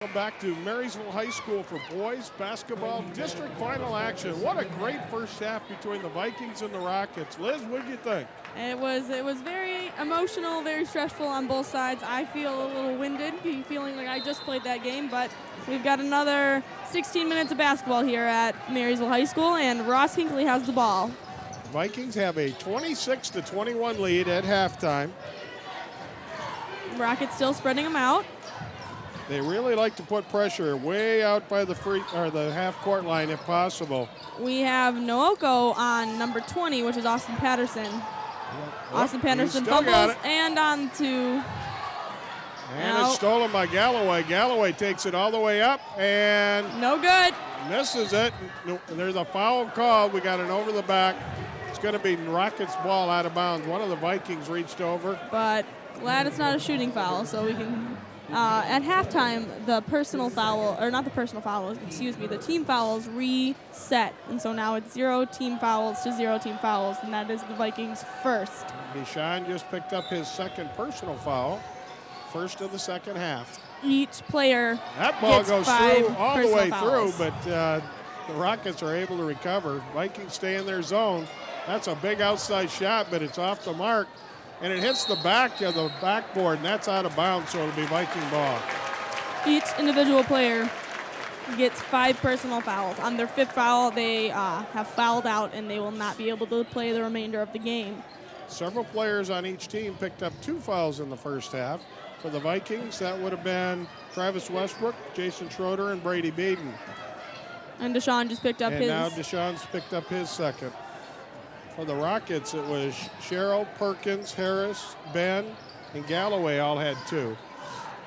Welcome back to Marysville High School for boys basketball district final action. What a great first half between the Vikings and the Rockets. Liz, what do you think? It was very emotional, very stressful on both sides. I feel a little winded, feeling like I just played that game, but we've got another 16 minutes of basketball here at Marysville High School, and Ross Hinckley has the ball. Vikings have a 26-21 lead at halftime. Rockets still spreading them out. They really like to put pressure way out by the half-court line if possible. We have Nooko on number 20, which is Austin Patterson. Austin Patterson fumbles and on to... And it's stolen by Galloway. Galloway takes it all the way up and... No good. Misses it. There's a foul call. We got an over the back. It's going to be Rockets ball out of bounds. One of the Vikings reached over. But glad it's not a shooting foul, so we can... at halftime, the team fouls reset. And so now it's 0 team fouls to 0 team fouls, and that is the Vikings' first. Deshaun just picked up his second personal foul, first of the second half. Each player That ball gets goes 5 through all the way fouls. through, but the Rockets are able to recover. Vikings stay in their zone. That's a big outside shot, but it's off the mark. And it hits the back of the backboard, and that's out of bounds, so it'll be Viking ball. Each individual player gets 5 personal fouls. On their 5th foul, they have fouled out, and they will not be able to play the remainder of the game. Several players on each team picked up 2 fouls in the first half. For the Vikings, that would have been Travis Westbrook, Jason Schroeder, and Brady Beaton. And Deshaun just picked up his. And now Deshaun's picked up his second. For the Rockets, it was Sherrill, Perkins, Harris, Ben, and Galloway all had 2.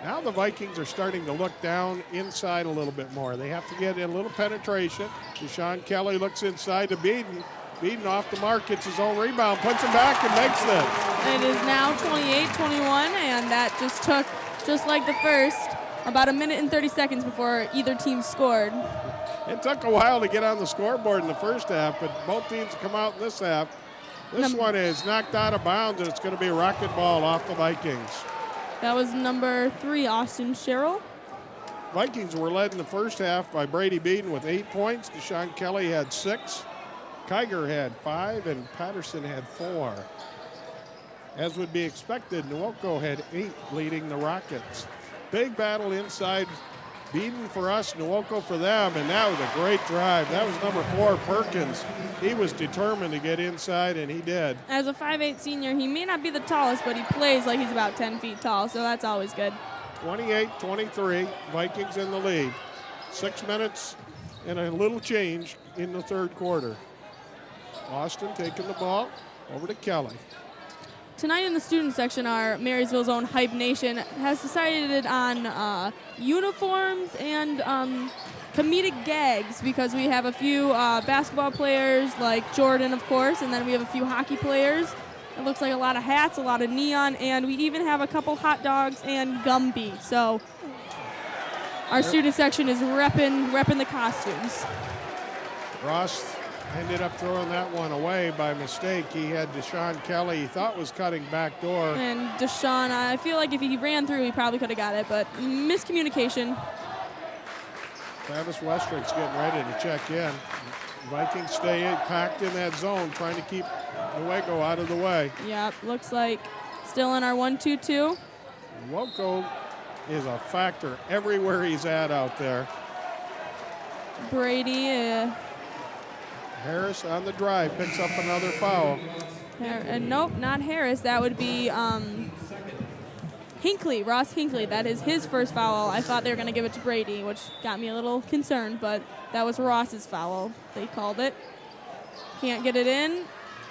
Now the Vikings are starting to look down inside a little bit more. They have to get a little penetration. Deshaun Kelly looks inside to Beaton. Beaton off the mark, gets his own rebound, puts him back, and makes it. It is now 28-21, and that just took, just like the first, about a minute and 30 seconds before either team scored. It took a while to get on the scoreboard in the first half, but both teams come out in this half. This one is knocked out of bounds, and it's going to be a rocket ball off the Vikings. That was number 3, Austin Sherrill. Vikings were led in the first half by Brady Beaton with 8 points. Deshaun Kelly had 6. Kiger had 5, and Patterson had 4. As would be expected, Nooko had 8, leading the Rockets. Big battle inside. Beaton for us, Nooko for them, and that was a great drive. That was number 4, Perkins. He was determined to get inside, and he did. As a 5'8" senior, he may not be the tallest, but he plays like he's about 10 feet tall, so that's always good. 28-23, Vikings in the lead. 6 minutes and a little change in the third quarter. Austin taking the ball over to Kelly. Tonight in the student section, our Marysville's own Hype Nation has decided on uniforms and comedic gags, because we have a few basketball players like Jordan, of course, and then we have a few hockey players. It looks like a lot of hats, a lot of neon, and we even have a couple hot dogs and Gumby. So our student section is repping the costumes. Ross ended up throwing that one away by mistake. He had Deshaun Kelly, he thought was cutting back door. And Deshaun, I feel like if he ran through, he probably could have got it, but miscommunication. Travis Westrick's getting ready to check in. Vikings stay packed in that zone, trying to keep Nuevo out of the way. Yep, looks like still in our 1-2-2. Nooko is a factor everywhere he's at out there. Brady. Harris on the drive, picks up another foul. Nope, not Harris. That would be Hinckley, Ross Hinckley. That is his first foul. I thought they were going to give it to Brady, which got me a little concerned, but that was Ross's foul. They called it. Can't get it in.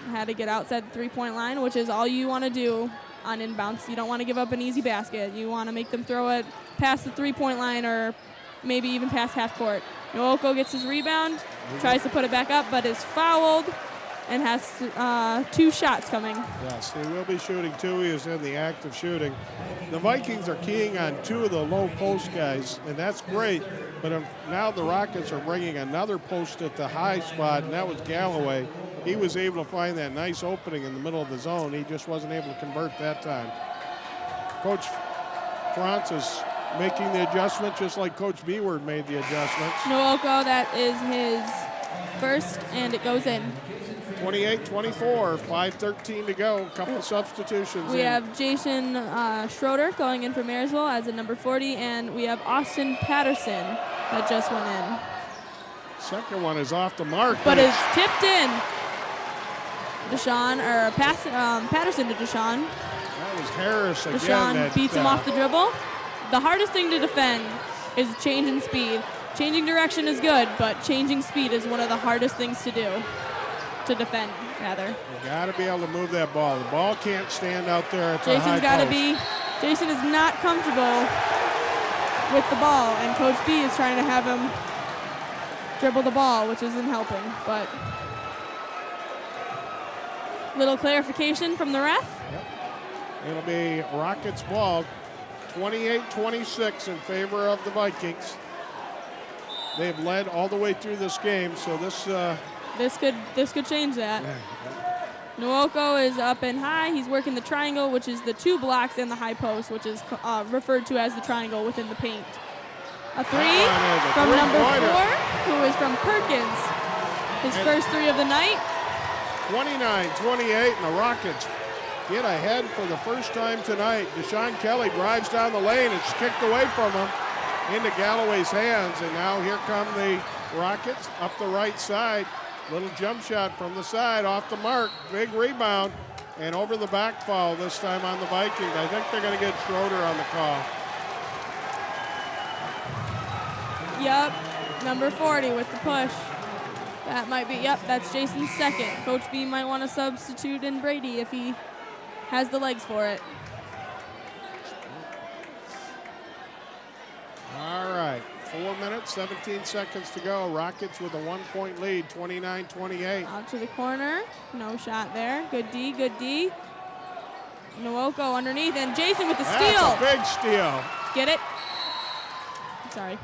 Had to get outside the three-point line, which is all you want to do on inbounds. You don't want to give up an easy basket. You want to make them throw it past the three-point line or maybe even past half court. Nooko gets his rebound, tries to put it back up, but is fouled and has 2 shots coming. Yes, he will be shooting 2. He is in the act of shooting. The Vikings are keying on 2 of the low post guys, and that's great. But now the Rockets are bringing another post at the high spot, and that was Galloway. He was able to find that nice opening in the middle of the zone. He just wasn't able to convert that time. Coach Francis making the adjustment just like Coach Beward made the adjustments. Nuoko, that is his first, and it goes in. 28-24, 5:13 to go. A couple substitutions. We in. have Jason Schroeder going in for Marysville as a number 40, and we have Austin Patterson that just went in. Second one is off the mark. But it's tipped in. Patterson to Deshaun. That was Harris again. Deshaun beats him off the dribble. The hardest thing to defend is change in speed. Changing direction is good, but changing speed is one of the hardest things to do. To defend, rather. You got to be able to move that ball. The ball can't stand out there at the high Jason's got to post. Jason is not comfortable with the ball, and Coach B is trying to have him dribble the ball, which isn't helping. But little clarification from the ref. Yep. It'll be Rockets ball, 28-26 in favor of the Vikings. They've led all the way through this game, so this could change that. Nuoko is up and high. He's working the triangle, which is the two blocks and the high post, which is referred to as the triangle within the paint. A three from number 4, who is from Perkins. His first three of the night. 29-28, and the Rockets get ahead for the first time tonight. Deshaun Kelly drives down the lane. It's kicked away from him into Galloway's hands, and now here come the Rockets up the right side. Little jump shot from the side, off the mark, big rebound, and over the back foul this time on the Vikings. I think they're going to get Schroeder on the call. Yep, number 40 with the push. That might be, that's Jason's second. Coach B might want to substitute in Brady if he has the legs for it. All right, 4 minutes, 17 seconds to go. Rockets with a 1-point lead, 29-28. Out to the corner, no shot there. Good D, good D. Nuoko underneath, and Jason with the steal. That's a big steal. Get it? Sorry.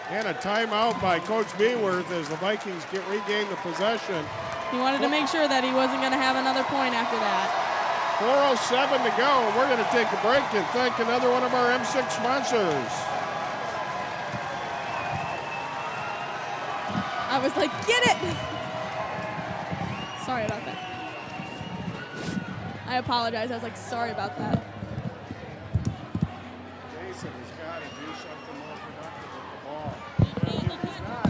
And a timeout by Coach Beworth as the Vikings regain the possession. He wanted to make sure that he wasn't going to have another point after that. 4:07 to go. We're going to take a break and thank another one of our M6 sponsors. I was like, get it! Sorry about that. I apologize. I was like, sorry about that. Jason has got to do something more productive with the ball.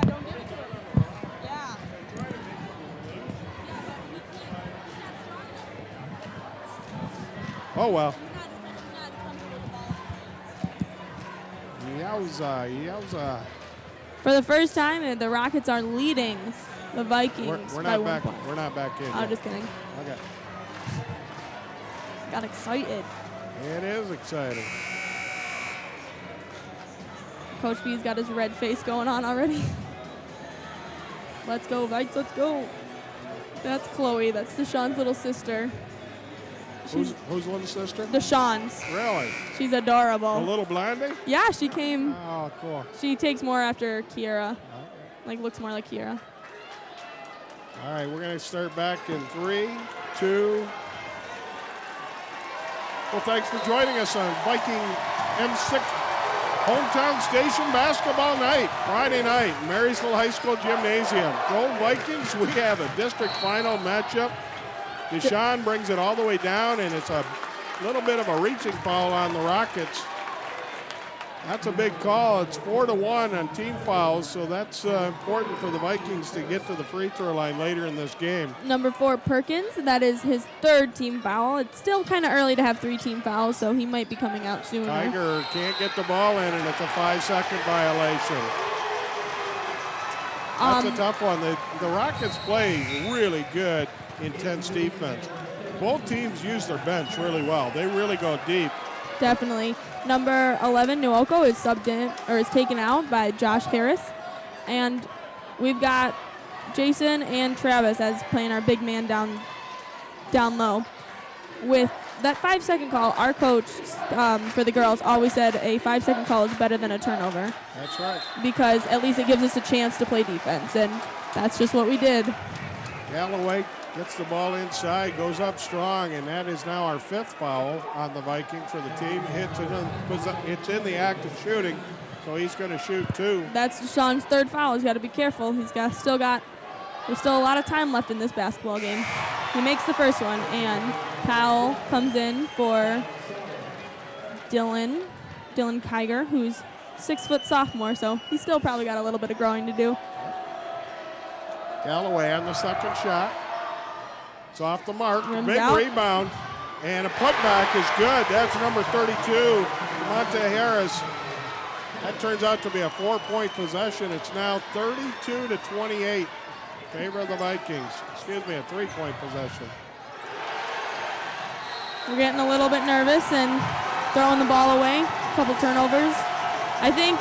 Don't give it to him. Yeah. Oh, well. Yowza. For the first time, the Rockets are leading the Vikings We're by not 1 back. point. We're not back in. I'm yet. just kidding. Okay. Got excited. It is exciting. Coach B's got his red face going on already. Let's go, Vikes, let's go. That's Chloe. That's Deshaun's little sister. Who's little sister? Deshaun's. Really? She's adorable. A little blondie? Yeah, she came. Oh, cool. She takes more after Kiera. Like, looks more like Kiera. All right, we're going to start back in 3, 2. Well, thanks for joining us on Viking M6 Hometown Station Basketball Night, Friday night, Marysville High School Gymnasium. Go Vikings, we have a district final matchup. Deshaun brings it all the way down, and it's a little bit of a reaching foul on the Rockets. That's a big call. It's 4-1 on team fouls, so that's important for the Vikings to get to the free throw line later in this game. Number 4, Perkins. That is his third team foul. It's still kind of early to have 3 team fouls, so he might be coming out sooner. Tiger can't get the ball in, and it's a 5-second violation. That's a tough one. The Rockets play really good, intense defense. Both teams use their bench really well. They really go deep. Definitely. Number 11, Nuoko, is subbed in or is taken out by Josh Harris, and we've got Jason and Travis as playing our big man down low. With that 5-second call, our coach for the girls always said a 5-second call is better than a turnover. That's right. Because at least it gives us a chance to play defense, and that's just what we did. Galloway Gets the ball inside, goes up strong, and that is now our 5th foul on the Vikings for the team. It's in the act of shooting, so he's going to shoot 2. That's Deshaun's 3rd foul. He's got to be careful. There's still a lot of time left in this basketball game. He makes the first one, and Powell comes in for Dylan Kiger, who's 6-foot sophomore, so he's still probably got a little bit of growing to do. Galloway on the second shot. It's off the mark. Rims Big out. rebound. And a putback is good. That's number 32, Monte Harris. That turns out to be a 4-point possession. It's now 32-28. Favor of the Vikings. Excuse me, a 3-point possession. We're getting a little bit nervous and throwing the ball away. A couple turnovers. I think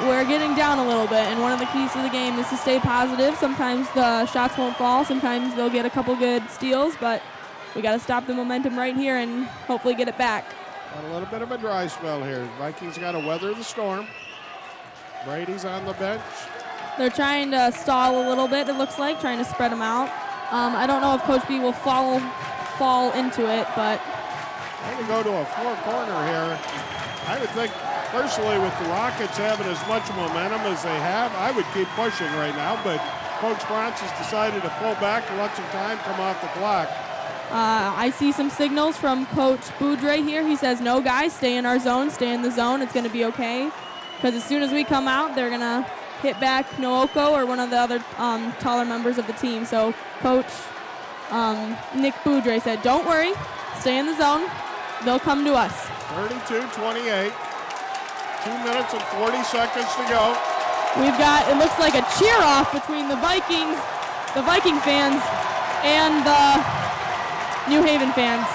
we're getting down a little bit, and one of the keys to the game is to stay positive. Sometimes the shots won't fall. Sometimes they'll get a couple good steals, but we got to stop the momentum right here and hopefully get it back. Got a little bit of a dry spell here. Vikings got to weather the storm. Brady's on the bench. They're trying to stall a little bit, it looks like, trying to spread them out. I don't know if Coach B will fall into it, but I'm going to go to a 4-corner here. I would think, personally, with the Rockets having as much momentum as they have, I would keep pushing right now, but Coach Francis decided to pull back and let some time come off the clock. I see some signals from Coach Boudre here. He says, no, guys, stay in our zone, stay in the zone. It's going to be okay. Because as soon as we come out, they're going to hit back Nooko or one of the other taller members of the team. So Coach Nick Boudre said, don't worry, stay in the zone. They'll come to us. 32-28. 2 minutes and 40 seconds to go. We've got, it looks like a cheer off between the Viking fans and the New Haven fans.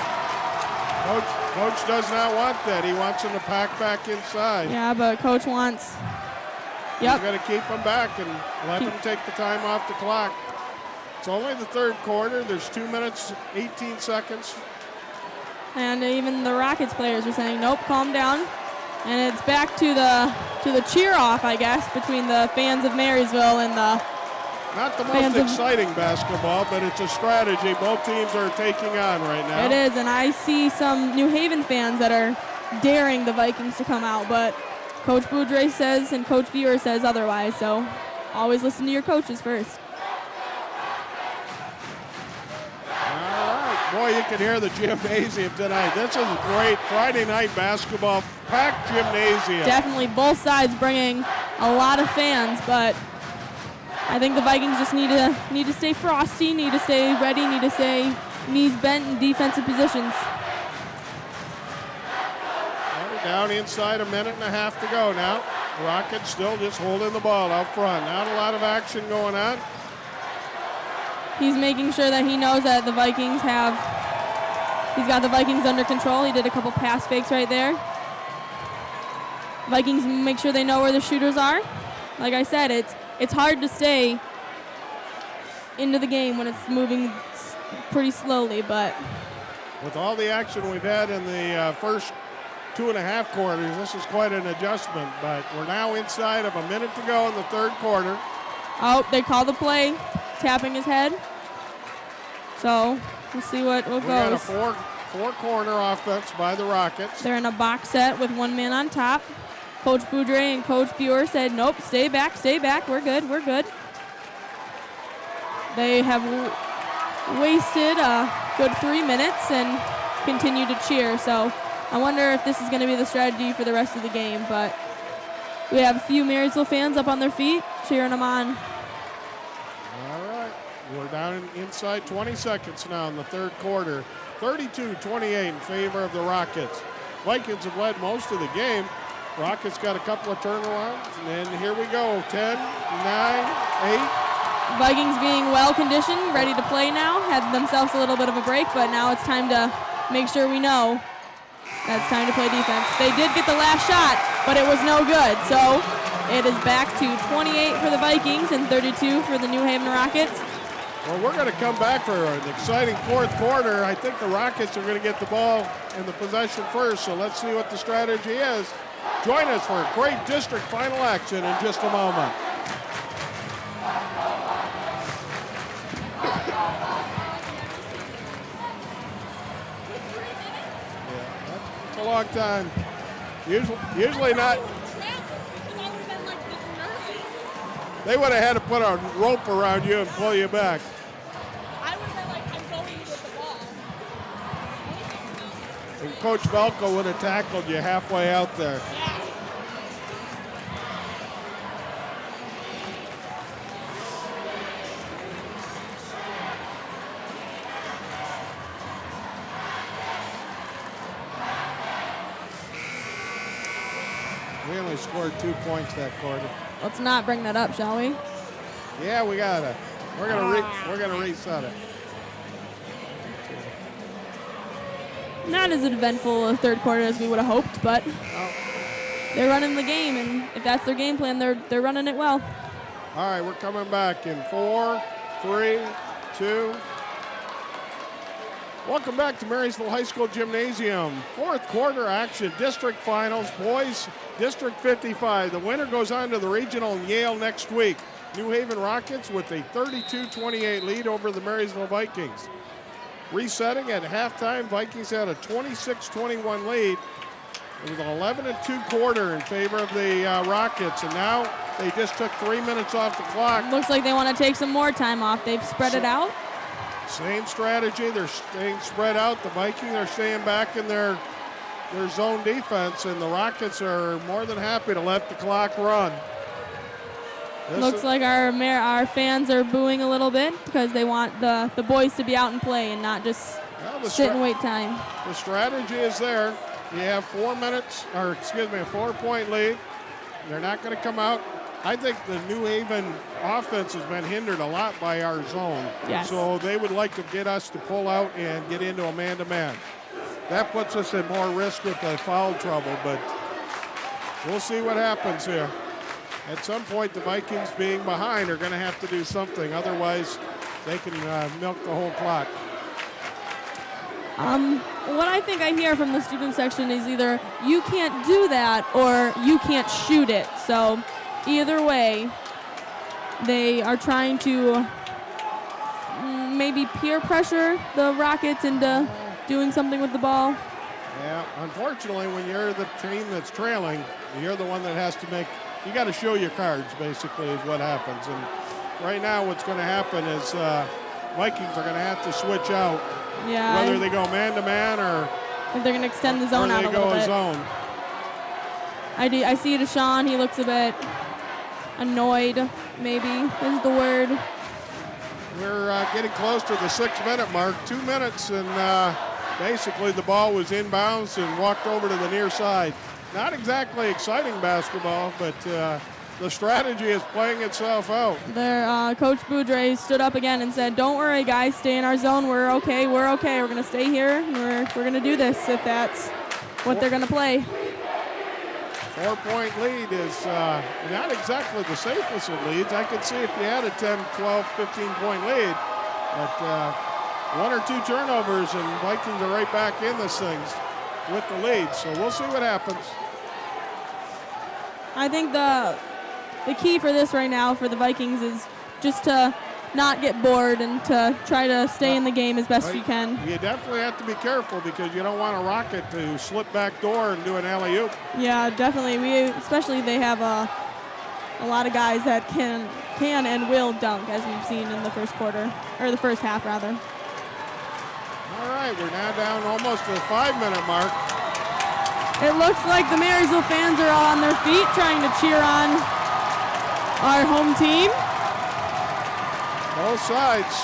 Coach does not want that. He wants them to pack back inside. Yeah, but Coach wants, He's got to keep them back and let them take the time off the clock. It's only the 3rd quarter. There's 2 minutes, 18 seconds. And even the Rockets players are saying, nope, calm down. And it's back to the cheer off, I guess, between the fans of Marysville and the Not the most exciting basketball, but it's a strategy both teams are taking on right now. It is, and I see some New Haven fans that are daring the Vikings to come out, but Coach Boudre says and Coach Viewer says otherwise, so always listen to your coaches first. Boy, you can hear the gymnasium tonight. This is great Friday night basketball, packed gymnasium. Definitely both sides bringing a lot of fans, but I think the Vikings just need to stay frosty, need to stay ready, need to stay knees bent in defensive positions. We're down inside, a minute and a half to go now. Rockets still just holding the ball out front. Not a lot of action going on. He's making sure that he knows that the Vikings he's got the Vikings under control. He did a couple pass fakes right there. Vikings make sure they know where the shooters are. Like I said, it's hard to stay into the game when it's moving pretty slowly, but with all the action we've had in the first 2.5 quarters, this is quite an adjustment, but we're now inside of a minute to go in the 3rd quarter. Oh, they call the play. Tapping his head. So we'll see what goes. We got a four-corner offense by the Rockets. They're in a box set with one man on top. Coach Boudre and Coach Buer said, nope, stay back, we're good. They have wasted a good 3 minutes and continue to cheer. So I wonder if this is going to be the strategy for the rest of the game. But we have a few Marysville fans up on their feet cheering them on. We're down inside 20 seconds now in the 3rd quarter. 32-28 in favor of the Rockets. Vikings have led most of the game. Rockets got a couple of turnarounds, and here we go. 10, 9, 8. Vikings being well-conditioned, ready to play now. Had themselves a little bit of a break, but now it's time to make sure we know that it's time to play defense. They did get the last shot, but it was no good. So it is back to 28 for the Vikings and 32 for the New Haven Rockets. Well, we're going to come back for an exciting 4th quarter. I think the Rockets are going to get the ball in the possession first, so let's see what the strategy is. Join us for a great district final action in just a moment. long time. Usually not. They would have had to put a rope around you and pull you back. I would have been like, I'm going with the ball. And Coach Velko would have tackled you halfway out there. Yeah. We only scored 2 points that quarter. Let's not bring that up, shall we? Yeah, we gotta. We're gonna reset it. Not as eventful a third quarter as we would have hoped, but they're running the game, and if that's their game plan, they're running it well. All right, we're coming back in 4, 3, 2. Welcome back to Marysville High School Gymnasium. Fourth quarter action, district finals, boys, District 55. The winner goes on to the regional in Yale next week. New Haven Rockets with a 32-28 lead over the Marysville Vikings. Resetting at halftime, Vikings had a 26-21 lead. It was an 11-2 quarter in favor of the Rockets, and now they just took 3 minutes off the clock. Looks like they want to take some more time off. They've spread it out. Same strategy. They're staying spread out. The Vikings are staying back in their zone defense, and the Rockets are more than happy to let the clock run. Looks like our fans are booing a little bit because they want the boys to be out and play and not just sit and wait time. The strategy is there. You have 4 minutes, or excuse me, a 4-point lead. They're not going to come out. I think the New Haven offense has been hindered a lot by our zone. Yes. So they would like to get us to pull out and get into a man-to-man. That puts us at more risk with the foul trouble, but we'll see what happens here. At some point, the Vikings being behind are going to have to do something. Otherwise, they can milk the whole clock. What I think I hear from the student section is either you can't do that or you can't shoot it. So either way, they are trying to maybe peer pressure the Rockets into doing something with the ball. Yeah, unfortunately, when you're the team that's trailing, you're the one that has to make, you got to show your cards, basically, is what happens. And right now what's going to happen is Vikings are going to have to switch out. Yeah. Whether they go man-to-man or if they're going to extend the zone out a little bit. They go zone. I see Deshaun. He looks a bit annoyed, maybe is the word. We're getting close to the 6-minute mark. 2 minutes, and basically the ball was inbounds and walked over to the near side. Not exactly exciting basketball, but the strategy is playing itself out. Their Coach Boudre stood up again and said, "Don't worry, guys. Stay in our zone. We're okay. We're okay. We're going to stay here. And we're going to do this if that's what they're going to play." 4-point lead is not exactly the safest of leads. I could see if you had a 10, 12, 15-point lead. But 1 or 2 turnovers, and Vikings are right back in this thing with the lead. So we'll see what happens. I think the key for this right now for the Vikings is just to not get bored and to try to stay in the game as best you can. You definitely have to be careful because you don't want a Rocket to slip back door and do an alley-oop. Yeah, definitely. Especially they have a lot of guys that can and will dunk, as we've seen in the first quarter, or the first half rather. All right, we're now down almost to the 5-minute mark. It looks like the Marysville fans are all on their feet trying to cheer on our home team. Both sides.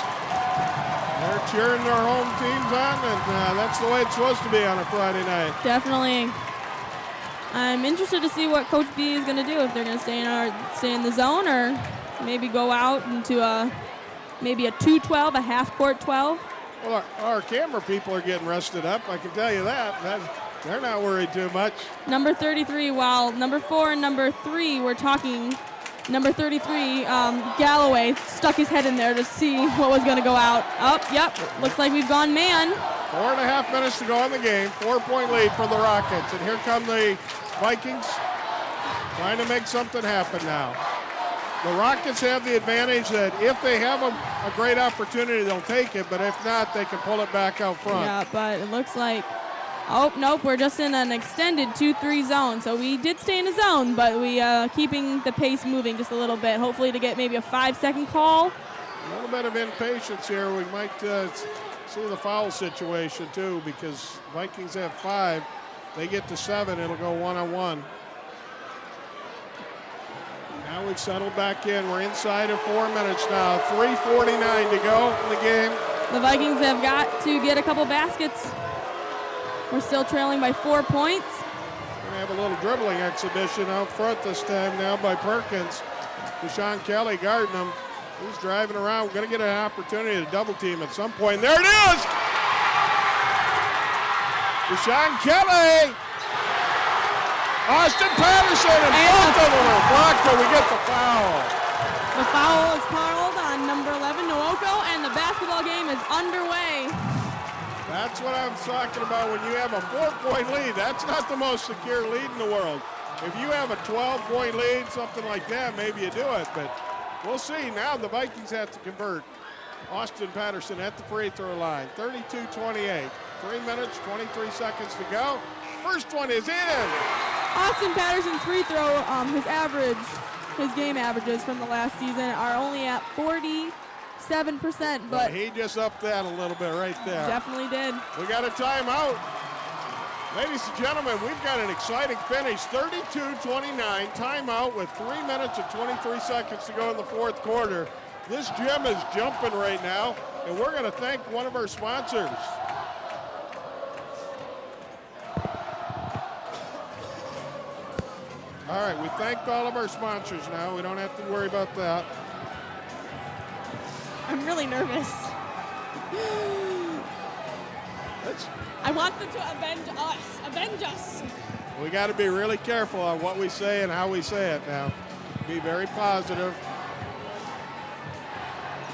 They're cheering their home teams on, and that's the way it's supposed to be on a Friday night. Definitely. I'm interested to see what Coach B is going to do, if they're going to stay in the zone or maybe go out into maybe a 2-12, a half-court 12. Well, our camera people are getting rested up, I can tell you that. They're not worried too much. Number 33, while number 4 and number 3 were talking, number 33, Galloway, stuck his head in there to see what was going to go out. Yep, looks like we've gone man. 4.5 minutes to go in the game. 4-point lead for the Rockets. And here come the Vikings trying to make something happen now. The Rockets have the advantage that if they have a great opportunity, they'll take it. But if not, they can pull it back out front. Yeah, but it looks like Oh, nope, we're just in an extended 2-3 zone. So we did stay in a zone, but we keeping the pace moving just a little bit, hopefully to get maybe a 5-second call. A little bit of impatience here. We might see the foul situation too, because Vikings have 5. They get to 7, it'll go 1-on-1. Now we've settled back in. We're inside of 4 minutes now. 3:49 to go in the game. The Vikings have got to get a couple baskets. We're still trailing by 4 points. We're going to have a little dribbling exhibition out front this time now by Perkins. Deshaun Kelly guarding him. He's driving around. We're going to get an opportunity to double team at some point. There it is! Deshaun Kelly! Austin Patterson, and both of them are blocked, but we get the foul. The foul is called on number 11, Nwoko, and the basketball game is underway. That's what I'm talking about when you have a 4-point lead. That's not the most secure lead in the world. If you have a 12-point lead, something like that, maybe you do it, but we'll see. Now the Vikings have to convert. Austin Patterson at the free throw line, 32-28. 3 minutes, 23 seconds to go. First one is in. Austin Patterson's free throw, his game averages from the last season are only at 47%, but he just upped that a little bit right there. Definitely did. We got a timeout. Ladies and gentlemen, we've got an exciting finish. 32-29, timeout with 3 minutes and 23 seconds to go in the fourth quarter. This gym is jumping right now, and we're going to thank one of our sponsors. All right, we thanked all of our sponsors now. We don't have to worry about that. I'm really nervous. I want them to avenge us. Avenge us. We got to be really careful on what we say and how we say it now. Be very positive.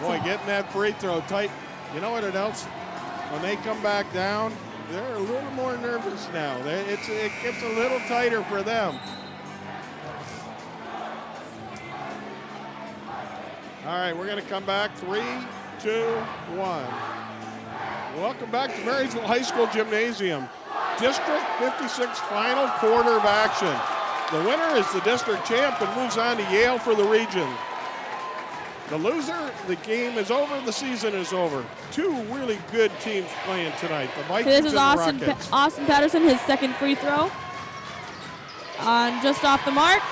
Boy, getting that free throw tight. You know what else? When they come back down, they're a little more nervous now. It gets a little tighter for them. All right, we're going to come back. 3, 2, 1. Welcome back to Marysville High School Gymnasium. District 56 final quarter of action. The winner is the district champ and moves on to Yale for the region. The loser, the game is over, the season is over. 2 really good teams playing tonight. The Vikings this is and the Rockets. Austin Patterson, his second free throw. Just off the mark.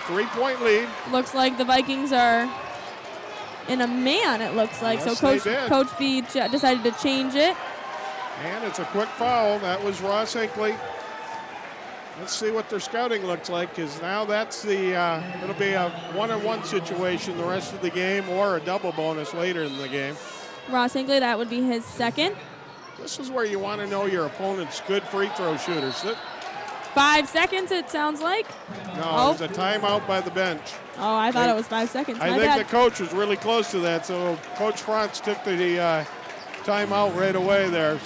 3-point lead. Looks like the Vikings are in a man, it looks like. Yes, so they did. Coach B decided to change it. And it's a quick foul. That was Ross Hinckley. Let's see what their scouting looks like, because now that's it'll be a 1-on-1 situation the rest of the game, or a double bonus later in the game. Ross Hinckley, that would be his second. This is where you want to know your opponent's good free throw shooters. 5 seconds, it sounds like. No, it was a timeout by the bench. Oh, I thought it was 5 seconds. I think the coach was really close to that, so Coach Franz took the timeout right away there.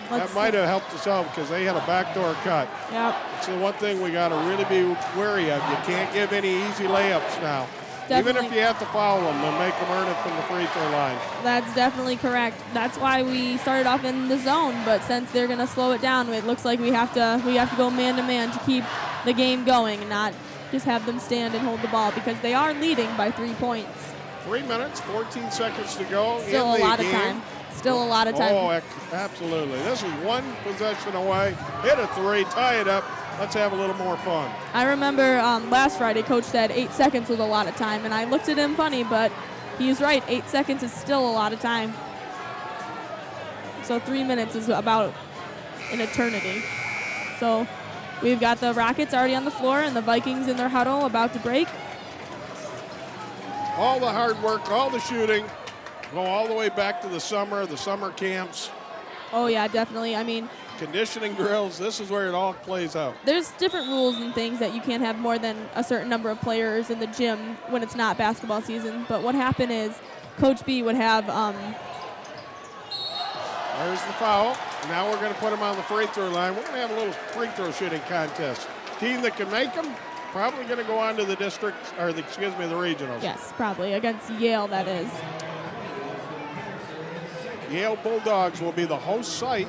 That might have helped us out because they had a backdoor cut. Yep. So one thing we got to really be wary of, you can't give any easy layups now. Definitely. Even if you have to foul them, they'll make them earn it from the free throw line. That's definitely correct. That's why we started off in the zone, but since they're going to slow it down, it looks like we have to go man-to-man to keep the game going and not just have them stand and hold the ball, because they are leading by 3 points. 3 minutes, 14 seconds to go. Still a lot of time. Still a lot of time. Oh, absolutely. This is one possession away. Hit a 3, tie it up. Let's have a little more fun. I remember last Friday, Coach said 8 seconds was a lot of time, and I looked at him funny, but he was right. 8 seconds is still a lot of time. So 3 minutes is about an eternity. So we've got the Rockets already on the floor and the Vikings in their huddle about to break. All the hard work, all the shooting, go all the way back to the summer camps. Oh, yeah, definitely. I mean, conditioning drills, this is where it all plays out. There's different rules and things that you can't have more than a certain number of players in the gym when it's not basketball season. But what happened is Coach B would have... There's the foul. Now we're going to put him on the free throw line. We're going to have a little free throw shooting contest. Team that can make them, probably going to go on to the district, or the regionals. Yes, probably. Against Yale, that is. Yale Bulldogs will be the host site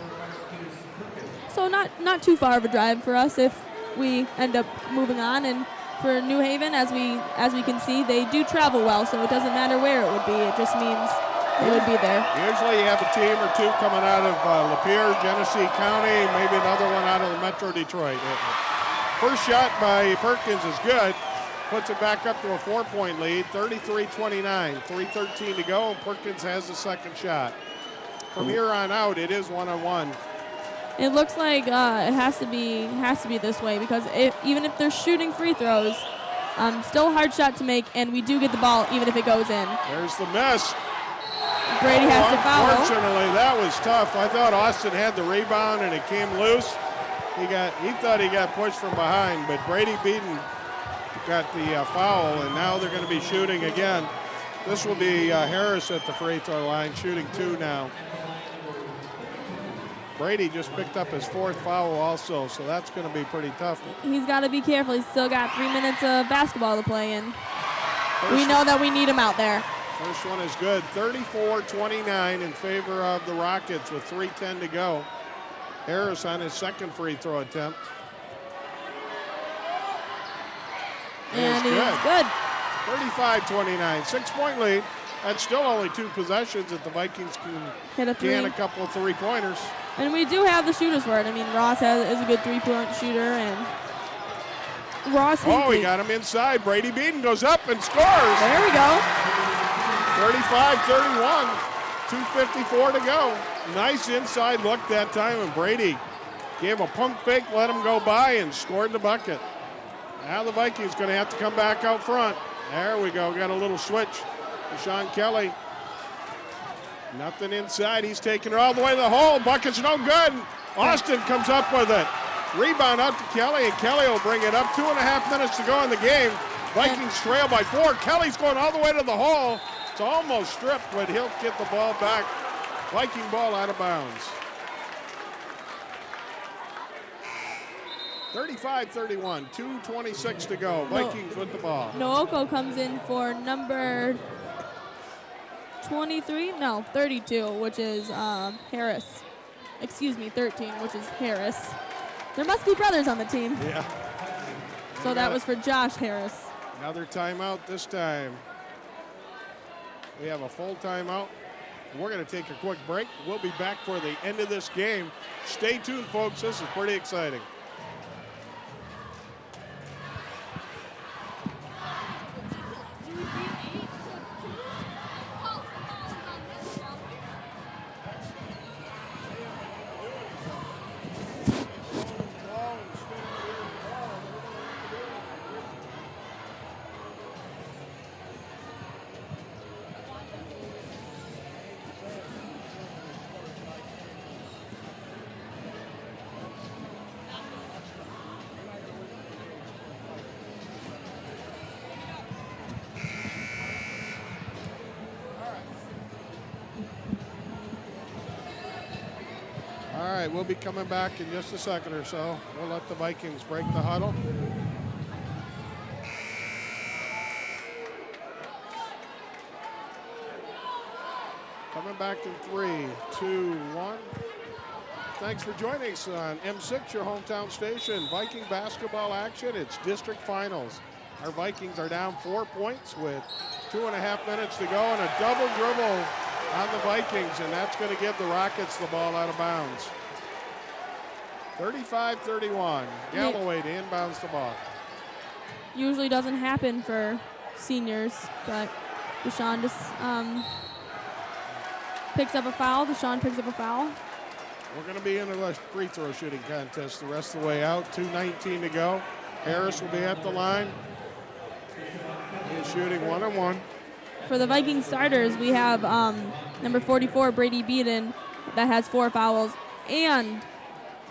So not too far of a drive for us if we end up moving on. And for New Haven, as we can see, they do travel well, so it doesn't matter where it would be. It just means they would be there. Usually you have a team or two coming out of Lapeer, Genesee County, maybe another one out of the Metro Detroit. First shot by Perkins is good. Puts it back up to a 4-point lead, 33-29, 3:13 to go, and Perkins has the second shot. From here on out, it is one-on-one. It looks like it has to be this way because even if they're shooting free throws, still a hard shot to make, and we do get the ball even if it goes in. There's the miss. Brady has to foul. Unfortunately, that was tough. I thought Austin had the rebound and it came loose. He thought he got pushed from behind, but Brady Beaton got the foul, and now they're going to be shooting again. This will be Harris at the free throw line, shooting 2 now. Brady just picked up his 4th foul also, so that's going to be pretty tough. He's got to be careful. He's still got 3 minutes of basketball to play, and we know that we need him out there. First one is good. 34-29 in favor of the Rockets with 3:10 to go. Harris on his second free throw attempt. And he's good. 35-29, 6-point lead. That's still only 2 possessions that the Vikings can can a couple of 3-pointers. And we do have the shooters for it. I mean, Ross is a good 3-point shooter, and Ross Hinckley. Oh, he got him inside. Brady Beaton goes up and scores. There we go. 35-31, 2:54 to go. Nice inside look that time, and Brady gave a pump fake, let him go by, and scored the bucket. Now the Vikings going to have to come back out front. There we go. Got a little switch. Sean Kelly. Nothing inside. He's taking it all the way to the hole. Bucket's no good. Austin comes up with it. Rebound out to Kelly, and Kelly will bring it up. 2.5 minutes to go in the game. Vikings trail by 4. Kelly's going all the way to the hole. It's almost stripped, but he'll get the ball back. Viking ball out of bounds. 35-31, 2:26 to go. Vikings with the ball. Nooko comes in for number 32, which is Harris. Excuse me, 13, which is Harris. There must be brothers on the team. Yeah. So that was for Josh Harris. Another timeout this time. We have a full timeout. We're going to take a quick break. We'll be back for the end of this game. Stay tuned, folks. This is pretty exciting. All right, we'll be coming back in just a second or so. We'll let the Vikings break the huddle. Coming back in 3, 2, 1. Thanks for joining us on M6, your hometown station. Viking basketball action. It's district finals. Our Vikings are down 4 points with 2.5 minutes to go, and a double dribble on the Vikings, and that's going to give the Rockets the ball out of bounds. 35-31. Galloway to inbounds the ball. Usually doesn't happen for seniors, but Deshaun just picks up a foul. Deshaun picks up a foul. We're going to be in a free throw shooting contest the rest of the way out. 2:19 to go. Harris will be at the line. He's shooting 1-on-1. For the Viking starters, we have number 44, Brady Beaton, that has 4 fouls, and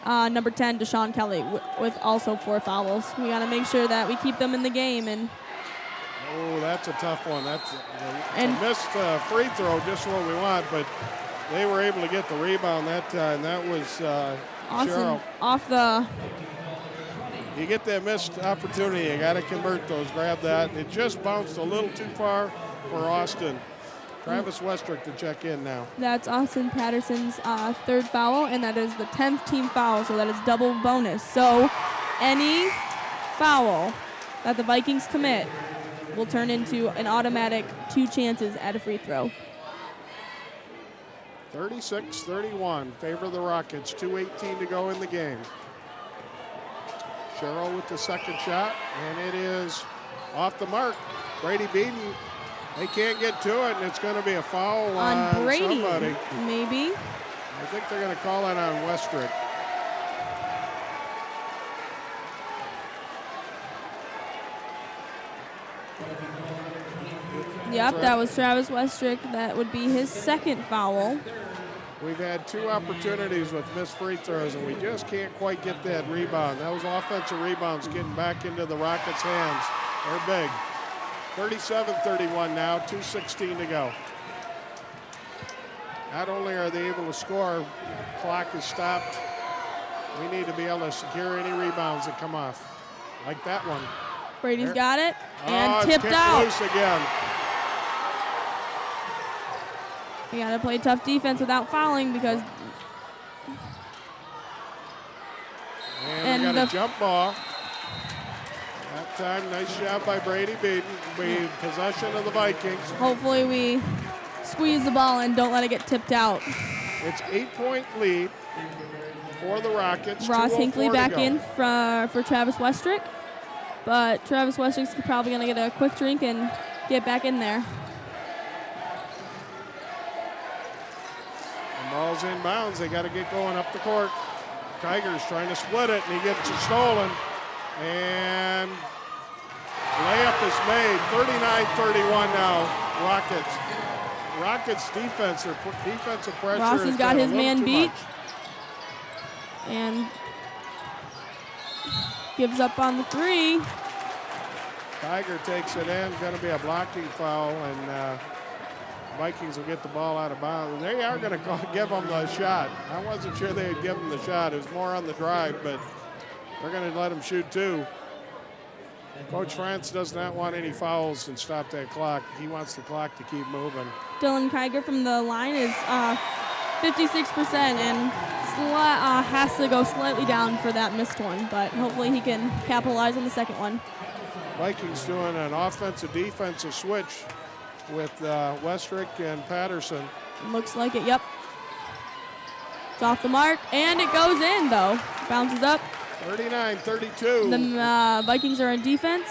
number 10, Deshaun Kelly, with also 4 fouls. We got to make sure that we keep them in the game. And oh, that's a tough one. That's a missed free throw, just what we want, but they were able to get the rebound that time. That was awesome. Cheryl. Off the. You get that missed opportunity, you got to convert those. Grab that. It just bounced a little too far for Austin. Travis Westrick to check in now. That's Austin Patterson's third foul, and that is the 10th team foul, so that is double bonus. So any foul that the Vikings commit will turn into an automatic 2 chances at a free throw. 36-31, favor the Rockets. 2:18 to go in the game. Sherrill with the second shot, and it is off the mark. Brady Beaton, they can't get to it, and it's going to be a foul On Brady, somebody. maybe. I think they're going to call it on Westrick. Yep, that was Travis Westrick. That would be his second foul. We've had 2 opportunities with missed free throws, and we just can't quite get that rebound. Those offensive rebounds getting back into the Rockets' hands. They're big. 37-31 now, 2:16 to go. Not only are they able to score, clock is stopped. We need to be able to secure any rebounds that come off, like that one. Brady's got it, and it's tipped kicked out. loose again. You got to play tough defense without fouling because. And we got a jump ball. That time, nice job by Brady Beaton. Possession of the Vikings. Hopefully we squeeze the ball and don't let it get tipped out. It's 8-point lead for the Rockets. Ross 2:04 Hinckley to back go. in for Travis Westrick. But Travis Westrick's probably going to get a quick drink and get back in there. The ball's inbounds. They got to get going up the court. Kiger's trying to split it, and he gets it stolen. And layup is made. 39-31 now, Rockets. Rockets defensive pressure. Ross has got his man beat. And gives up on the 3. Kiger takes it in. Going to be a blocking foul, and Vikings will get the ball out of bounds. They are going to give them the shot. I wasn't sure they would give them the shot. It was more on the drive, but they're going to let them shoot 2. Coach France does not want any fouls and stop that clock. He wants the clock to keep moving. Dylan Kiger from the line is 56% and has to go slightly down for that missed one, but hopefully he can capitalize on the second one. Vikings doing an offensive-defensive switch with Westrick and Patterson. Looks like it, yep. It's off the mark, and it goes in, though. Bounces up. 39-32. The Vikings are in defense.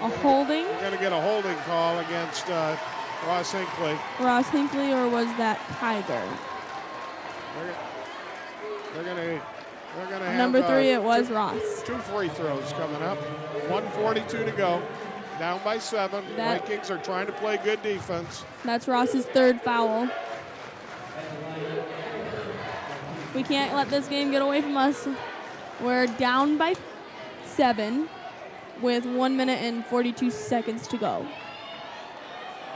A holding. We're going to get a holding call against Ross Hinckley. Ross Hinckley, or was that Kiger? They're going to have number 3, it was Ross. 2 free throws coming up. 1:42 to go. Down by 7. Vikings are trying to play good defense. That's Ross's third foul. We can't let this game get away from us. We're down by 7 with 1 minute and 42 seconds to go.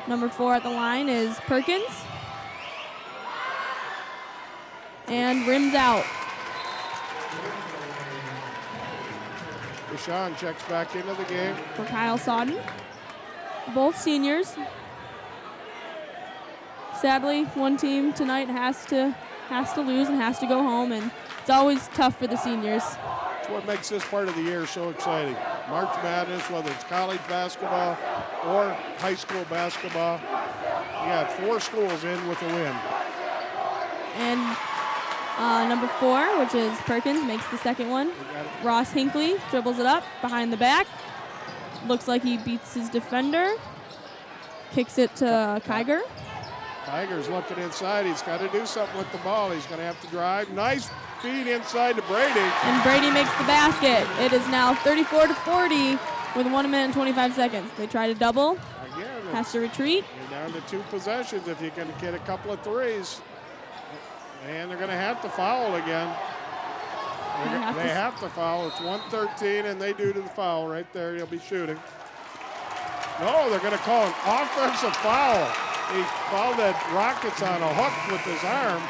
Number 4 at the line is Perkins. And rims out. Deshaun checks back into the game. For Kyle Sodden. Both seniors. Sadly, one team tonight has to lose and has to go home, and it's always tough for the seniors. That's what makes this part of the year so exciting. March Madness, whether it's college basketball or high school basketball, you got 4 schools in with a win. And number 4, which is Perkins, makes the second one. Ross Hinckley dribbles it up behind the back. Looks like he beats his defender. Kicks it to Kiger. Kiger's looking inside. He's got to do something with the ball. He's going to have to drive. Nice feed inside to Brady. And Brady makes the basket. It is now 34-40 with 1 minute and 25 seconds. They try to double. Again, has to retreat. You're down to 2 possessions if you can get a couple of threes. And they're going to have to foul again. They have to foul. It's 1:13, and they do to the foul right there. He'll be shooting. No, they're going to call an offensive foul. He fouled that Rockets on a hook with his arm.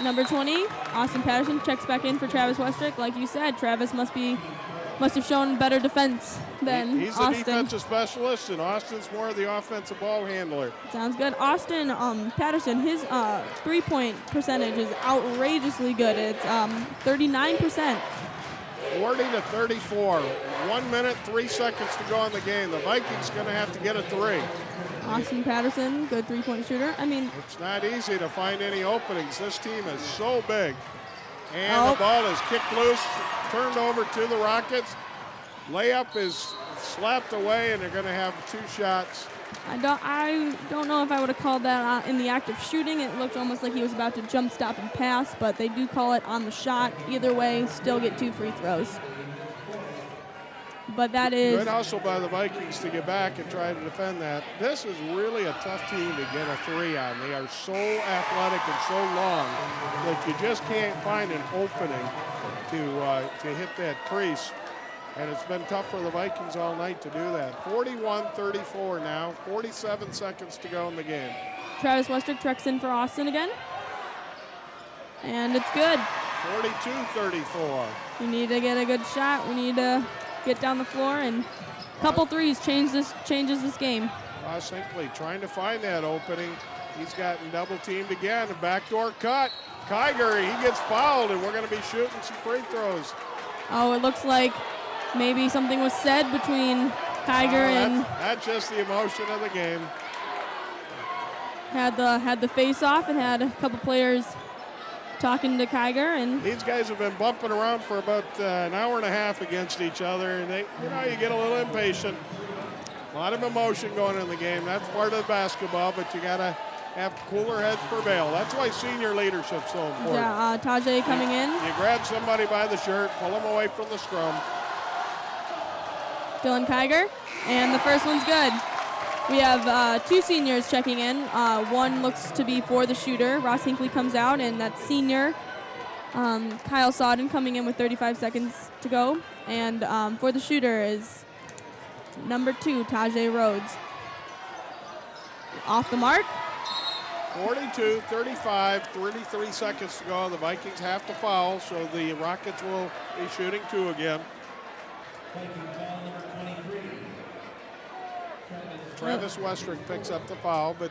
Number 20, Austin Patterson checks back in for Travis Westrick. Like you said, Travis must be must have shown better defense than He's a Austin. defensive specialist, and Austin's more of the offensive ball handler. Sounds good. Austin Patterson, his three-point percentage is outrageously good. It's 39%. 40-34. 1 minute, 3 seconds to go in the game. The Vikings going to have to get a three. Austin Patterson, good three-point shooter. I mean, It's not easy to find any openings. This team is so big. And the ball is kicked loose, turned over to the Rockets. Layup is slapped away, and they're going to have 2 shots. I don't know if I would have called that in the act of shooting. It looked almost like he was about to jump, stop, and pass, but they do call it on the shot. Either way, still get 2 free throws. But that is Good hustle by the Vikings to get back and try to defend that. This is really a tough team to get a three on. They are so athletic and so long that you just can't find an opening to hit that crease. And it's been tough for the Vikings all night to do that. 41-34 now, 47 seconds to go in the game. Travis Westrick checks in for Austin again. And it's good. 42-34. We need to get a good shot. We need to get down the floor, and a couple threes changes this game. Ross Hinckley trying to find that opening. He's gotten double teamed again. A backdoor cut. Kiger, he gets fouled, and we're going to be shooting some free throws. Oh, it looks like maybe something was said between Kiger and that's just the emotion of the game. had the face off and had a couple players talking to Kiger, and These guys have been bumping around for about an hour and a half against each other, and you get a little impatient. A lot of emotion going in the game. That's part of basketball, but you got to have cooler heads prevail. That's why senior leadership's so important. yeah, Tajay coming in. You grab somebody by the shirt, pull them away from the scrum. Dylan Kiger, and the first one's good. We have 2 seniors checking in. One looks to be for the shooter. Ross Hinckley comes out, and that's senior Kyle Sodden coming in with 35 seconds to go. And for the shooter is number 2, Tajay Rhodes. Off the mark. 42-35, 33 seconds to go. The Vikings have to foul, so the Rockets will be shooting 2 again. Travis Westrick picks up the foul, but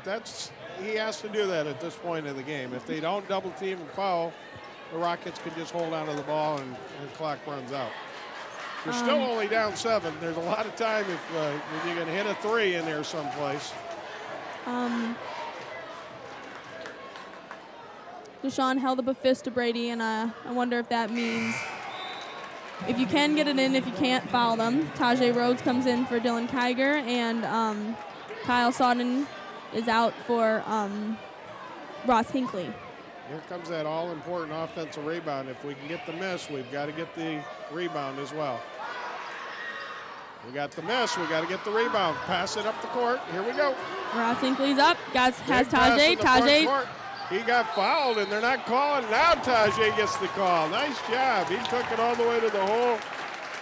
he has to do that at this point in the game. If they don't double team and foul, the Rockets can just hold on to the ball and the clock runs out. You're still only down 7. There's a lot of time if you're going to hit a 3 in there someplace. Deshaun held up a fist to Brady, and I wonder if that means if you can get it in, if you can't, foul them. Tajay Rhodes comes in for Dylan Kiger, and Kyle Sodden is out for Ross Hinckley. Here comes that all-important offensive rebound. If we can get the miss, we've got to get the rebound as well. We got the miss. We got to get the rebound. Pass it up the court. Here we go. Ross Hinckley's up. Has Big pass Tajay. in the front Tajay. court. He got fouled, and they're not calling. Now Tajay gets the call. Nice job. He took it all the way to the hole.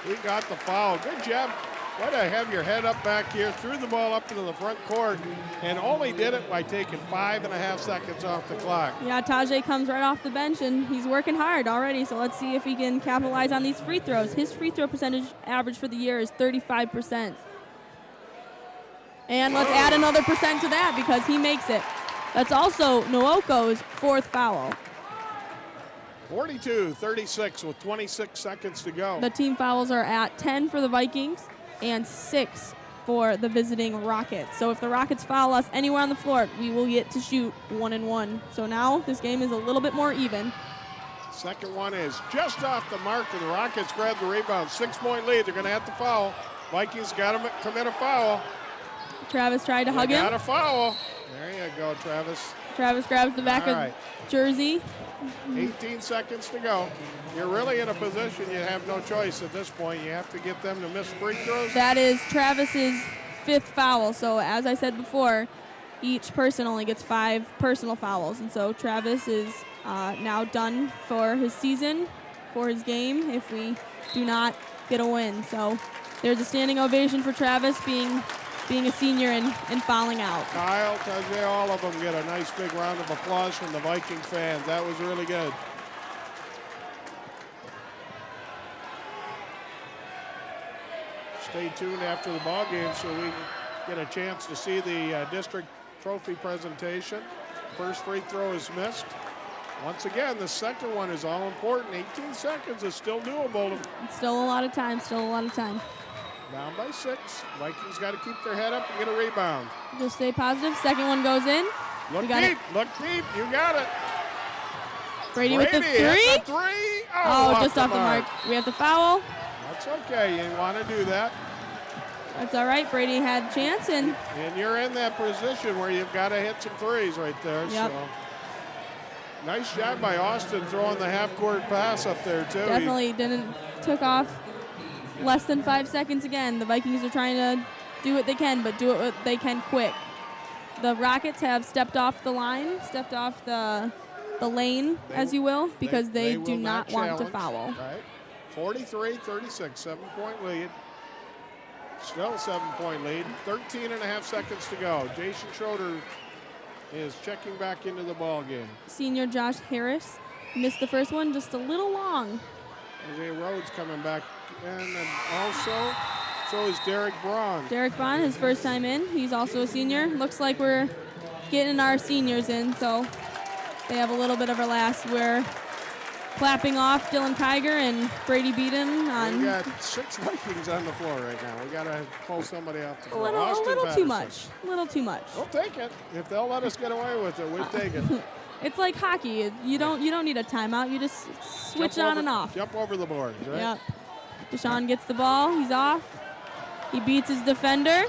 He got the foul. Good job. Way to have your head up back here. Threw the ball up into the front court, and only did it by taking 5.5 seconds off the clock. Yeah, Tajay comes right off the bench, and he's working hard already. So let's see if he can capitalize on these free throws. His free throw percentage average for the year is 35%. And let's add another percent to that because he makes it. That's also Nwoko's 4th foul. 42-36 with 26 seconds to go. The team fouls are at 10 for the Vikings and 6 for the visiting Rockets. So if the Rockets foul us anywhere on the floor, we will get to shoot 1-1. So now this game is a little bit more even. Second one is just off the mark, and the Rockets grab the rebound. 6-point lead. They're going to have to foul. Vikings got to commit a foul. Travis tried to hug him. Got a foul. There you go, Travis. Travis grabs the back of jersey. 18 seconds to go. You're really in a position you have no choice at this point. You have to get them to miss free throws. That is Travis's 5th foul. So as I said before, each person only gets 5 personal fouls. And so Travis is now done for his season, for his game, if we do not get a win. So there's a standing ovation for Travis being a senior and fouling out. Kyle, Tajay, all of them get a nice big round of applause from the Viking fans. That was really good. Stay tuned after the ball game so we get a chance to see the district trophy presentation. First free throw is missed. Once again, the second one is all important. 18 seconds is still doable. It's still a lot of time, Down by 6. Vikings got to keep their head up and get a rebound. Just stay positive. Second one goes in. Look deep, look deep. You got it. Brady with the three. Hit the three. Oh, just off the mark. We have to foul. That's okay. You want to do that. That's all right. Brady had a chance. And you're in that position where you've got to hit some threes right there. Yep. So nice job by Austin throwing the half-court pass up there, too. Definitely took off less than 5 seconds again. The Vikings are trying to do what they can, but do it what they can quick. The Rockets have stepped off the line, stepped off the lane, as you will, because they do not want to foul. Right. 43-36, 7-point lead. Still a 7-point lead. 13 and a half seconds to go. Jason Schroeder is checking back into the ball game. Senior Josh Harris missed the first one just a little long. Isaiah Rhodes coming back in, and also so is Derek Braun. Derek Braun, his first time in. He's also a senior. Looks like we're getting our seniors in, so they have a little bit of a last. We're clapping off Dylan Kiger and Brady Beaton on. We got 6 Vikings on the floor right now. We got to pull somebody off the floor. A little too much. A little too much. We'll take it. If they'll let us get away with it, we'll take it. It's like hockey. You don't need a timeout. You just switch on and off. Jump over the boards, right? Yep. Deshaun gets the ball. He's off. He beats his defender.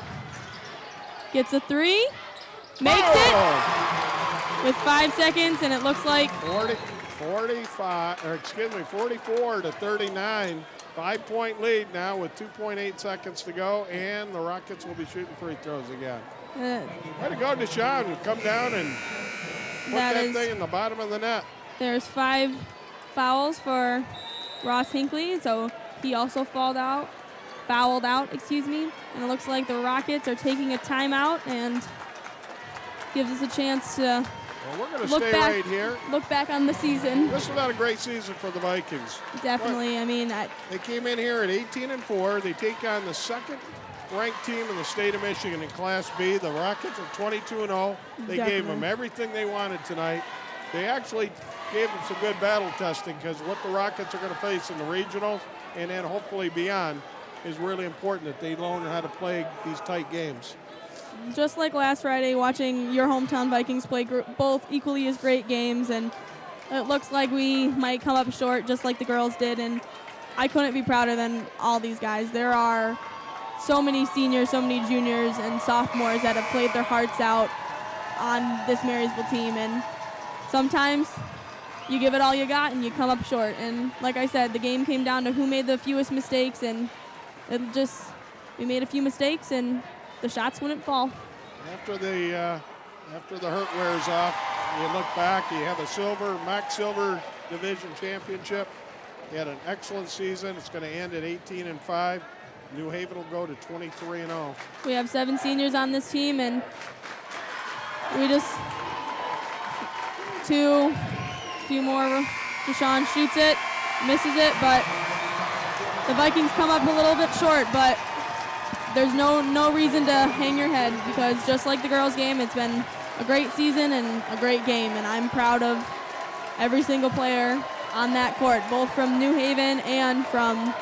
Gets a 3. Makes it with 5 seconds, and it looks like 44 to 39. 5-point lead now with 2.8 seconds to go, and the Rockets will be shooting free throws again. Way to go, Deshaun. Come down and put that thing in the bottom of the net. There's 5 fouls for Ross Hinckley, so he also fouled out, and it looks like the Rockets are taking a timeout and gives us a chance to we're going to stay right here. Look back on the season. This was not a great season for the Vikings. Definitely. They came in here at 18-4. They take on the second-ranked team in the state of Michigan in Class B. The Rockets are 22-0. They gave them everything they wanted tonight. They actually gave them some good battle testing because what the Rockets are going to face in the regionals and then hopefully beyond is really important that they learn how to play these tight games. Just like last Friday, watching your hometown Vikings play both equally as great games, and it looks like we might come up short just like the girls did, and I couldn't be prouder than all these guys. There are so many seniors, so many juniors and sophomores that have played their hearts out on this Marysville team, and sometimes you give it all you got and you come up short. And like I said, the game came down to who made the fewest mistakes, and we made a few mistakes and the shots wouldn't fall. After the hurt wears off, you look back, you have a MAC Silver Division Championship. You had an excellent season. It's going to end at 18-5. New Haven will go to 23-0. We have 7 seniors on this team, and we just few more. Deshaun shoots it, misses it, but the Vikings come up a little bit short, but there's no reason to hang your head because just like the girls' game, it's been a great season and a great game, and I'm proud of every single player on that court, both from New Haven and from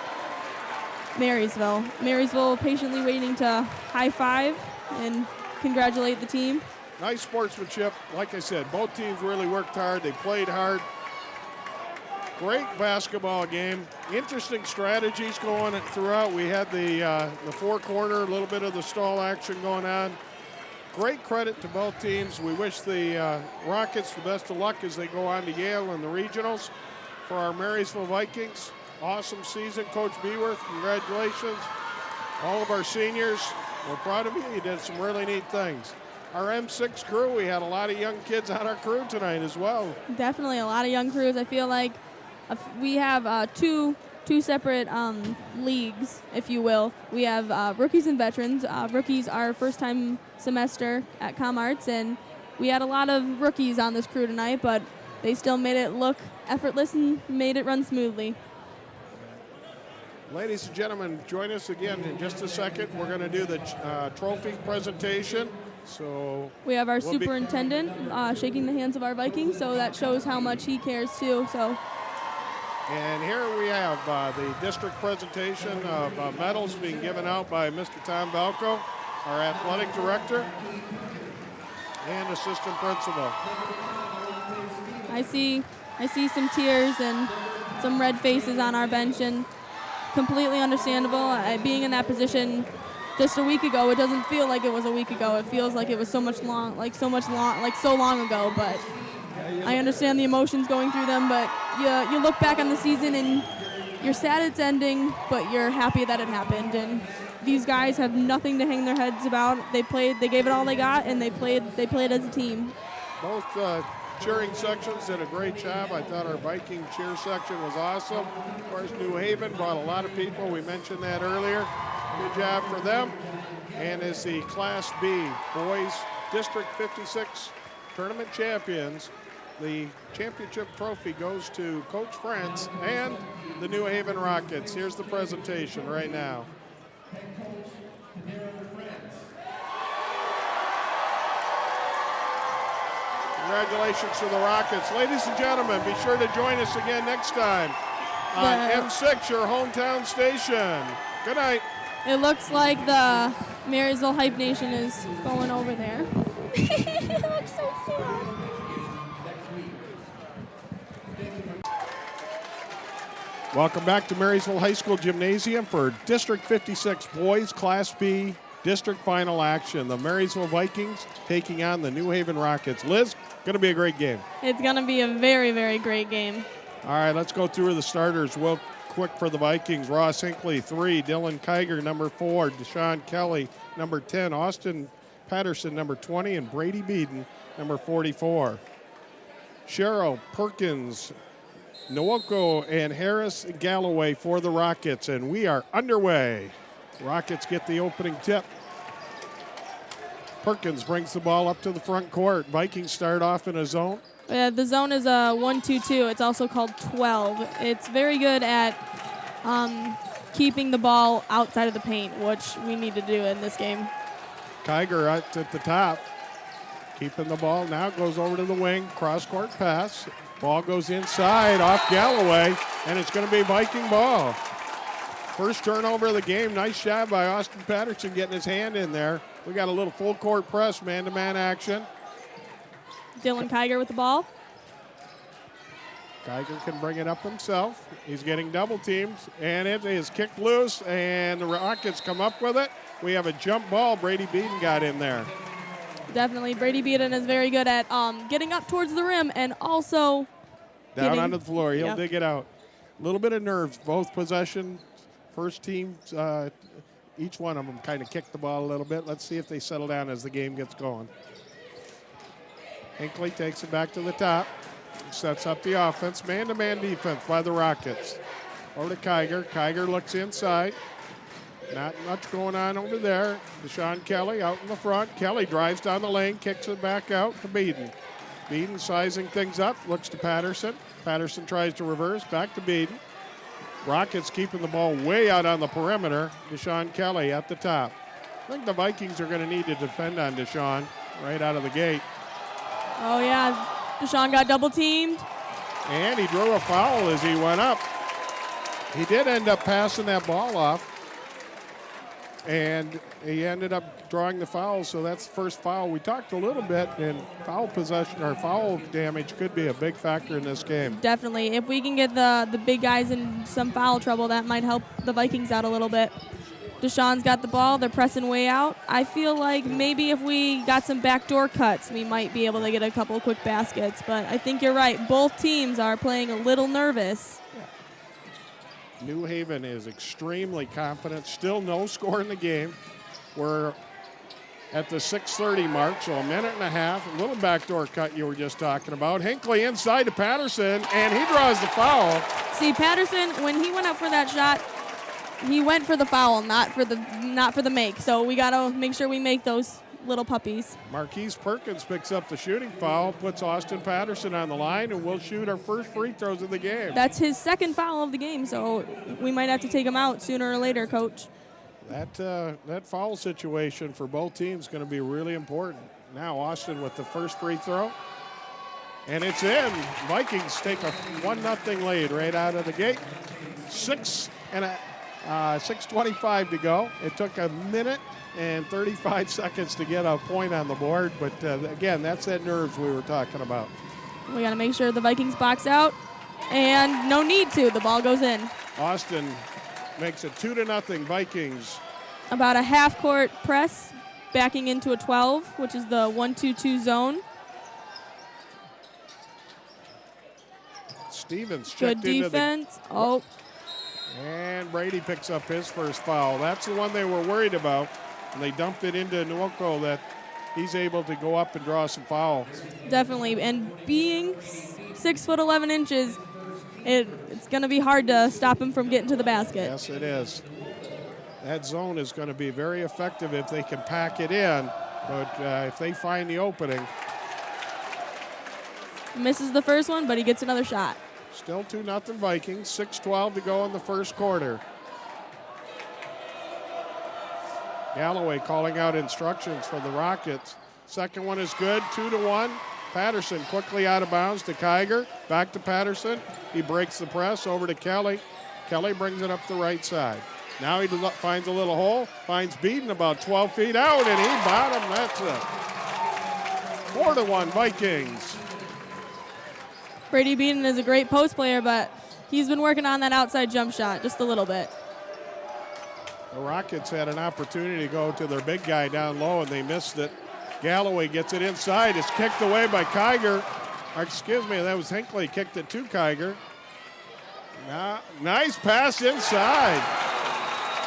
Marysville. Marysville patiently waiting to high five and congratulate the team. Nice sportsmanship. Like I said, both teams really worked hard. They played hard. Great basketball game. Interesting strategies going throughout. We had the four-corner, a little bit of the stall action going on. Great credit to both teams. We wish the Rockets the best of luck as they go on to Yale in the regionals. For our Marysville Vikings, awesome season. Coach Beworth, congratulations. All of our seniors, we're proud of you. You did some really neat things. Our M6 crew, we had a lot of young kids on our crew tonight as well. Definitely a lot of young crews. I feel like we have two separate leagues, if you will. We have rookies and veterans. Rookies are first-time semester at ComArts, and we had a lot of rookies on this crew tonight, but they still made it look effortless and made it run smoothly. Ladies and gentlemen, join us again in just a second. We're going to do the trophy presentation. So We have our we'll be- superintendent shaking the hands of our Vikings, so that shows how much he cares too. So And here we have the district presentation of medals being given out by Mr. Tom Balco, our athletic director and assistant principal. I see some tears and some red faces on our bench, and completely understandable. Being in that position just a week ago, it doesn't feel like it was a week ago. It feels like it was so long ago. But I understand the emotions going through them. But you look back on the season and you're sad it's ending, but you're happy that it happened. And these guys have nothing to hang their heads about. They gave it all they got, and they played as a team. Both cheering sections did a great job. I thought our Viking cheer section was awesome. Of course, New Haven brought a lot of people. We mentioned that earlier. Good job for them. And as the Class B Boys District 56 tournament champions, the championship trophy goes to Coach France and the New Haven Rockets. Here's the presentation right now. Congratulations to the Rockets. Ladies and gentlemen, be sure to join us again next time on M6, your hometown station. Good night. It looks like the Marysville Hype Nation is going over there. It looks so sad. Welcome back to Marysville High School Gymnasium for District 56 Boys Class B District Final Action. The Marysville Vikings taking on the New Haven Rockets. Liz, going to be a great game. It's going to be a very, very great game. All right, let's go through the starters real quick for the Vikings. Ross Hinckley, 3. Dylan Kiger, number 4. Deshaun Kelly, number 10. Austin Patterson, number 20. And Brady Beeden, number 44. Cheryl Perkins, Nowoko, and Harris Galloway for the Rockets. And we are underway. Rockets get the opening tip. Perkins brings the ball up to the front court. Vikings start off in a zone. The zone is a 1-2-2. It's also called 12. It's very good at keeping the ball outside of the paint, which we need to do in this game. Kiger at the top, keeping the ball. Now goes over to the wing, cross-court pass. Ball goes inside off Galloway, and it's going to be Viking ball. First turnover of the game. Nice job by Austin Patterson getting his hand in there. We got a little full court press, man-to-man action. Dylan Kiger with the ball. Kiger can bring it up himself. He's getting double teamed, and it is kicked loose, and the Rockets come up with it. We have a jump ball. Brady Beeden got in there. Definitely. Brady Beeden is very good at getting up towards the rim and also down onto the floor. He'll Yep. dig it out. A little bit of nerves. Both possession, first team, each one of them kind of kicked the ball a little bit. Let's see if they settle down as the game gets going. Hinckley takes it back to the top. Sets up the offense. Man-to-man defense by the Rockets. Over to Kiger. Kiger looks inside. Not much going on over there. Deshaun Kelly out in the front. Kelly drives down the lane, kicks it back out to Beeden. Beeden sizing things up, looks to Patterson. Patterson tries to reverse, back to Beeden. Rockets keeping the ball way out on the perimeter. Deshaun Kelly at the top. I think the Vikings are going to need to defend on Deshaun right out of the gate. Oh, yeah. Deshaun got double teamed. And he drew a foul as he went up. He did end up passing that ball off. And he ended up drawing the foul, so that's the first foul. We talked a little bit, and foul possession or foul damage could be a big factor in this game. Definitely. If we can get the big guys in some foul trouble, that might help the Vikings out a little bit. Deshaun's got the ball. They're pressing way out. I feel like maybe if we got some backdoor cuts, we might be able to get a couple quick baskets. But I think you're right. Both teams are playing a little nervous. New Haven is extremely confident. Still no score in the game. We're at the 6:30 mark, so a minute and a half. A little backdoor cut you were just talking about. Hinckley inside to Patterson, and he draws the foul. See, Patterson, when he went up for that shot, he went for the foul, not for the make. So we got to make sure we make those little puppies. Marquise Perkins picks up the shooting foul, puts Austin Patterson on the line, and we'll shoot our first free throws of the game. That's his second foul of the game, so we might have to take him out sooner or later, Coach. That foul situation for both teams is going to be really important. Now Austin with the first free throw. And it's in. Vikings take a 1-0 lead right out of the gate. 6:25 to go. It took a minute and 35 seconds to get a point on the board. But, again, that's that nerves we were talking about. We got to make sure the Vikings box out. And no need to. The ball goes in. Austin makes it 2-0 Vikings. About a half-court press, backing into a 12, which is the 1-2-2 zone. Stevens Good checked into defense. Oh, and Brady picks up his first foul. That's the one they were worried about. And they dumped it into Nwoko that he's able to go up and draw some fouls. definitely. And being 6'11", it's going to be hard to stop him from getting to the basket. Yes, it is. That zone is going to be very effective if they can pack it in. But if they find the opening. Misses the first one, but he gets another shot. Still 2-0 Vikings. 6:12 to go in the first quarter. Galloway calling out instructions for the Rockets. Second one is good, 2-1. Patterson quickly out of bounds to Kiger. Back to Patterson. He breaks the press over to Kelly. Kelly brings it up the right side. Now he finds a little hole, finds Beaton about 12 feet out, and he bottomed. That's it. 4-1 Vikings. Brady Beaton is a great post player, but he's been working on that outside jump shot just a little bit. The Rockets had an opportunity to go to their big guy down low, and they missed it. Galloway gets it inside. It's kicked away by Kiger. That was Hinckley kicked it to Kiger. Nice pass inside.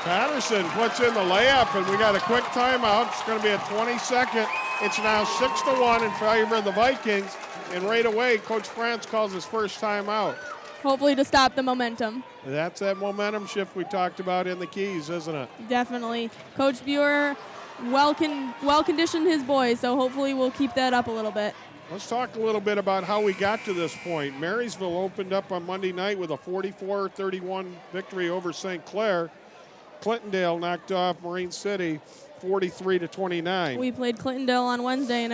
Patterson puts in the layup, and we got a quick timeout. It's going to be a 20-second. It's now 6-1 in favor of the Vikings. And right away, Coach France calls his first timeout. Hopefully to stop the momentum. That's that momentum shift we talked about in the Keys, isn't it? Definitely. Coach Buer well-conditioned his boys, so hopefully we'll keep that up a little bit. Let's talk a little bit about how we got to this point. Marysville opened up on Monday night with a 44-31 victory over St. Clair. Clintondale knocked off Marine City 43-29. We played Clintondale on Wednesday, and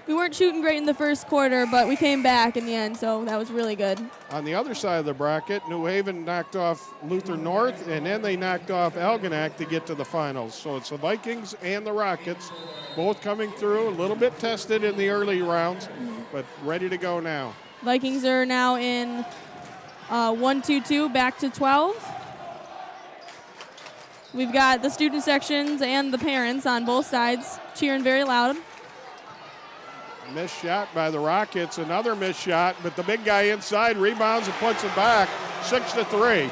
we weren't shooting great in the first quarter, but we came back in the end, so that was really good. On the other side of the bracket, New Haven knocked off Luther North, and then they knocked off Algonac to get to the finals. So it's the Vikings and the Rockets, both coming through, a little bit tested in the early rounds, but ready to go now. Vikings are now in 1-2-2, back to 12. We've got the student sections and the parents on both sides cheering very loud. Missed shot by the Rockets, another missed shot, but the big guy inside rebounds and puts it back, 6-3.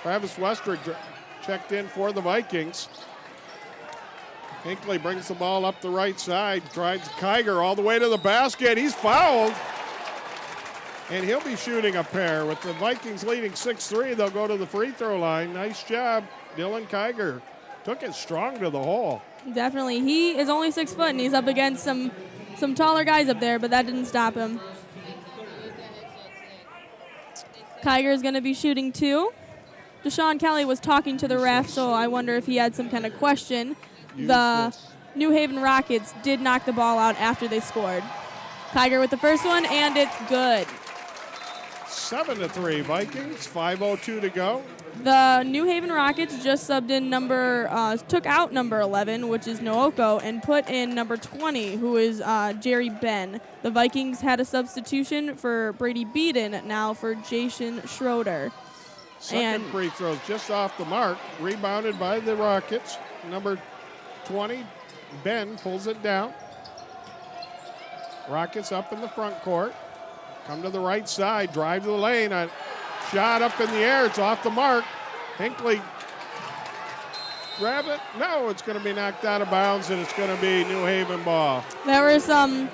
Travis Westrick checked in for the Vikings. Hinckley brings the ball up the right side, drives Kiger all the way to the basket. He's fouled, and he'll be shooting a pair. With the Vikings leading 6-3, they'll go to the free throw line. Nice job, Dylan Kiger. Took it strong to the hole. Definitely. He is only 6 foot, and he's up against some taller guys up there, but that didn't stop him. Kiger is going to be shooting 2. Deshaun Kelly was talking to the ref, so I wonder if he had some kind of question. The New Haven Rockets did knock the ball out after they scored. Kiger with the first one, and it's good. 7-3 Vikings, 5:02 to go. The New Haven Rockets just subbed in took out number 11, which is Nooko, and put in number 20, who is Jerry Ben. The Vikings had a substitution for Brady Beaton, now for Jason Schroeder. Second free throw just off the mark, rebounded by the Rockets. Number 20, Ben pulls it down. Rockets up in the front court. Come to the right side, drive to the lane. A shot up in the air, it's off the mark. Hinckley grab it. No, it's going to be knocked out of bounds, and it's going to be New Haven ball. There was some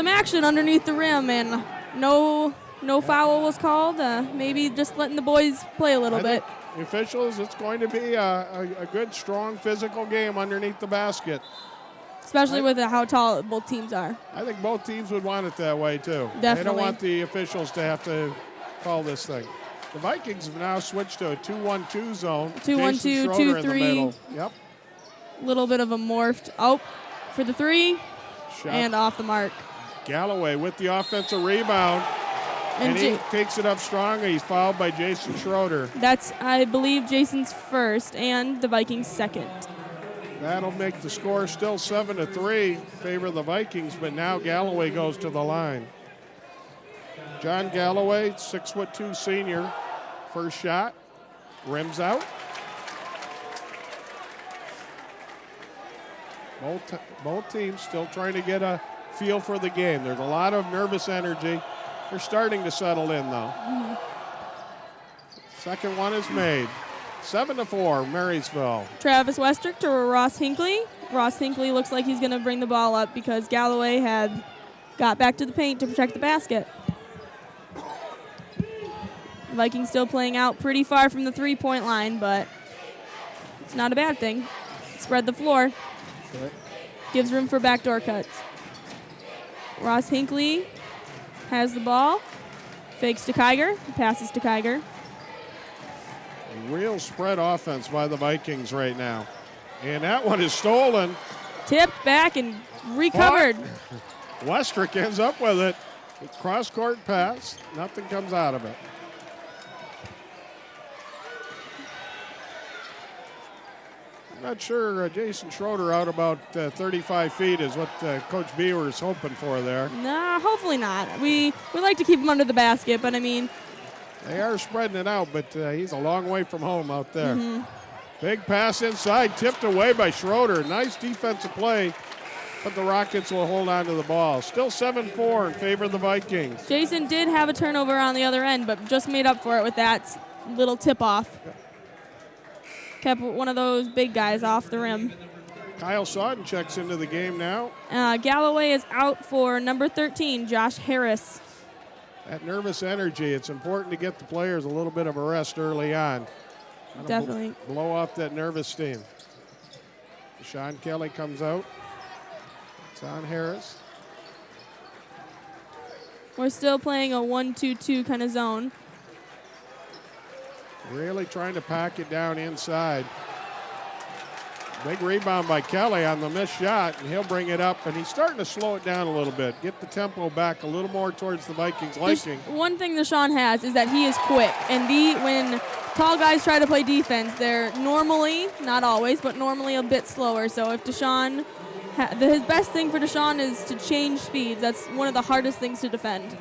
action underneath the rim, and no foul was called. Maybe just letting the boys play a little bit. the officials, it's going to be a good, strong, physical game underneath the basket. Especially with how tall both teams are. I think both teams would want it that way, too. Definitely. They don't want the officials to have to call this thing. The Vikings have now switched to a 2-1-2 zone. 2-1-2, Jason Schroeder in the 2-3. middle. Yep. Little bit of a morphed. Oh, for the 3. Shot. And off the mark. Galloway with the offensive rebound. And he takes it up strong. He's fouled by Jason Schroeder. That's, I believe, Jason's first and the Vikings' second. That'll make the score still 7-3 in favor of the Vikings, but now Galloway goes to the line. John Galloway, 6'2" senior. First shot, rims out. Both teams still trying to get a feel for the game. There's a lot of nervous energy. They're starting to settle in, though. Mm-hmm. Second one is made. 7-4, Marysville. Travis Westrick to Ross Hinckley. Ross Hinckley looks like he's going to bring the ball up because Galloway had got back to the paint to protect the basket. Vikings still playing out pretty far from the three-point line, but it's not a bad thing. Spread the floor. Okay. Gives room for backdoor cuts. Ross Hinckley has the ball. Fakes to Kiger. Passes to Kiger. A real spread offense by the Vikings right now. And that one is stolen. Tipped back and recovered. Westrick ends up with it. Cross-court pass. Nothing comes out of it. Not sure Jason Schroeder out about 35 feet is what Coach Beaver is hoping for there. Nah, hopefully not. We like to keep him under the basket, but I mean. They are spreading it out, but he's a long way from home out there. Mm-hmm. Big pass inside, tipped away by Schroeder. Nice defensive play, but the Rockets will hold on to the ball. Still 7-4 in favor of the Vikings. Jason did have a turnover on the other end, but just made up for it with that little tip-off. Kept one of those big guys off the rim. Kyle Sawden checks into the game now. Galloway is out for number 13, Josh Harris. That nervous energy, it's important to get the players a little bit of a rest early on. Definitely. Blow off that nervous steam. Sean Kelly comes out. It's on Harris. We're still playing a 1-2-2 kind of zone. Really trying to pack it down inside. Big rebound by Kelly on the missed shot, and he'll bring it up, and he's starting to slow it down a little bit, get the tempo back a little more towards the Vikings' liking. One thing Deshaun has is that he is quick, and when tall guys try to play defense, they're normally, not always, but normally a bit slower. So if Deshaun, his best thing for Deshaun is to change speeds. That's one of the hardest things to defend.